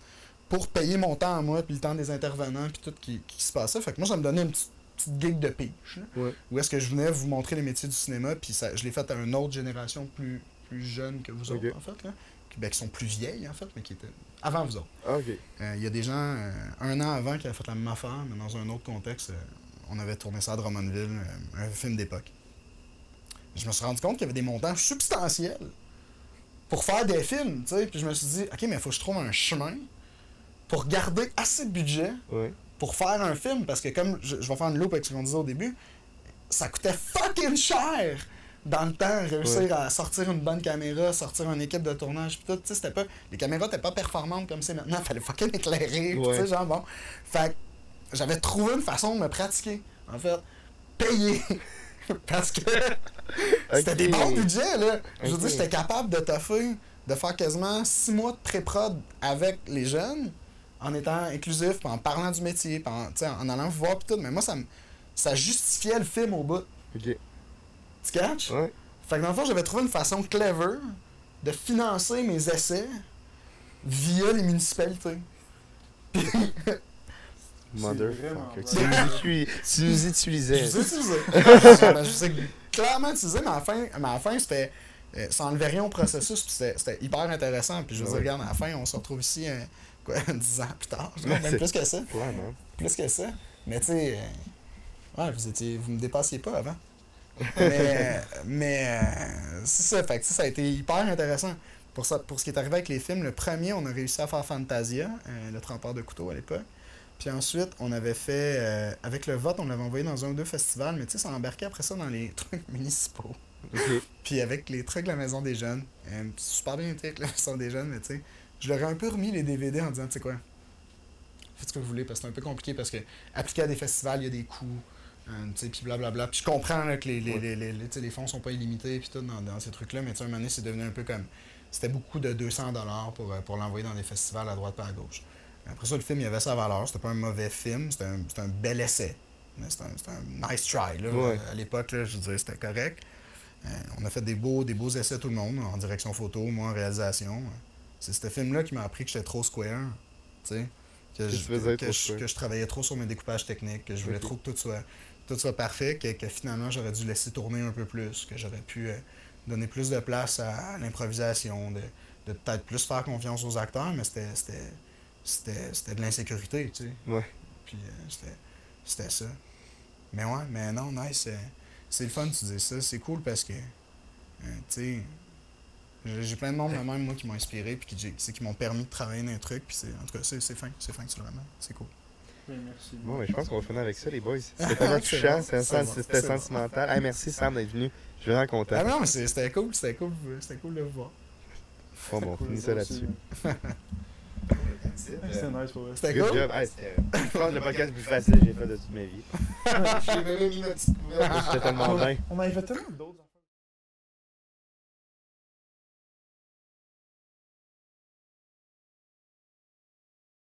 pour payer mon temps à moi, puis le temps des intervenants, puis tout qui se passait. Fait que moi, ça me donnait une petite gig de pitch. Ouais. Où est-ce que je venais vous montrer les métiers du cinéma, puis je l'ai fait à une autre génération plus jeune que vous autres, en fait, là. Qui sont plus vieilles, en fait, mais qui étaient avant vous autres. OK. Il y a des gens, 1 an avant, qui avaient fait la même affaire, mais dans un autre contexte. On avait tourné ça à Drummondville, un film d'époque. Je me suis rendu compte qu'il y avait des montants substantiels pour faire des films, tu sais. Puis je me suis dit, OK, mais il faut que je trouve un chemin pour garder assez de budget pour faire un film. Parce que comme je vais faire une loupe avec ce qu'on disait au début, ça coûtait fucking cher dans le temps, réussir à sortir une bonne caméra, sortir une équipe de tournage, pis tout, tu sais, c'était pas... Les caméras étaient pas performantes comme c'est maintenant, fallait fucking éclairer, tu sais, genre, bon. Fait que j'avais trouvé une façon de me pratiquer, en fait, payer, parce que c'était des bons budgets, là. Je veux dire, j'étais capable de toffer, de faire quasiment 6 mois de pré-prod avec les jeunes, en étant inclusif, pis en parlant du métier, pis en allant voir, pis tout, mais moi, ça justifiait le film au bout. OK. Tu catches? Ouais. Fait que dans le fond, j'avais trouvé une façon clever de financer mes essais via les municipalités. Motherfucker. Tu nous utilisais. Je vous ai clairement utilisé, mais à la fin c'était... ça enlevait rien au processus, puis c'était hyper intéressant. Puis je veux dire, regarde, à la fin, on se retrouve ici, 10 ans plus tard. Même plus que ça. Ouais, man. Plus que ça. Mais tu sais, vous me dépassiez pas avant. mais c'est ça, fait que ça a été hyper intéressant. Pour ce qui est arrivé avec les films, le premier, on a réussi à faire Fantasia, le trempeur de couteau à l'époque. Puis ensuite, on avait fait, avec le vote, on l'avait envoyé dans un ou deux festivals, mais tu sais, ça embarquait après ça dans les trucs municipaux. Okay. Puis avec les trucs de la Maison des Jeunes, super bien été avec la Maison des Jeunes, mais tu sais, je leur ai un peu remis les DVD en disant, tu sais quoi, faites ce que vous voulez, parce que c'est un peu compliqué, parce que appliquer à des festivals, il y a des coûts. Puis blablabla. Puis je comprends là, que les fonds sont pas illimités puis tout dans ces trucs-là, mais à un moment donné, c'est devenu un peu comme... C'était beaucoup de 200$ pour l'envoyer dans des festivals à droite et à gauche. Après ça, le film, il avait sa valeur. C'était pas un mauvais film. C'était un bel essai. C'était un nice try. Là. À l'époque, là, je dirais c'était correct. On a fait des beaux essais tout le monde, en direction photo, moi en réalisation. C'est ce film-là qui m'a appris que j'étais trop square. Tu sais, que je travaillais trop sur mes découpages techniques, que je voulais trop que tout soit parfait, que finalement j'aurais dû laisser tourner un peu plus, que j'aurais pu donner plus de place à l'improvisation, de peut-être plus faire confiance aux acteurs, mais c'était de l'insécurité, tu sais. Ouais. Puis c'était ça. Mais ouais, mais non, nice. C'est le fun de dire ça. C'est cool parce que, tu sais, j'ai plein de monde même moi qui m'ont inspiré puis qui m'ont permis de travailler dans un truc. Puis en tout cas, c'est fin que tu le ramènes. C'est cool. Merci. Bon, mais je pense qu'on va finir avec ça, les boys. C'était tellement touchant, c'était sentimental. Hey, merci Sam d'être venu. Je suis vraiment content. Ah non, mais c'était cool de vous voir. Bon, bon, on Cool, finit ça là-dessus. C'était nice pour vrai. C'était Good cool? job. Hey, je pense que le podcast le plus facile que j'ai fait de toute ma vie. J'ai même mis ma petite couverture. J'étais tellement bien. On avait fait tellement de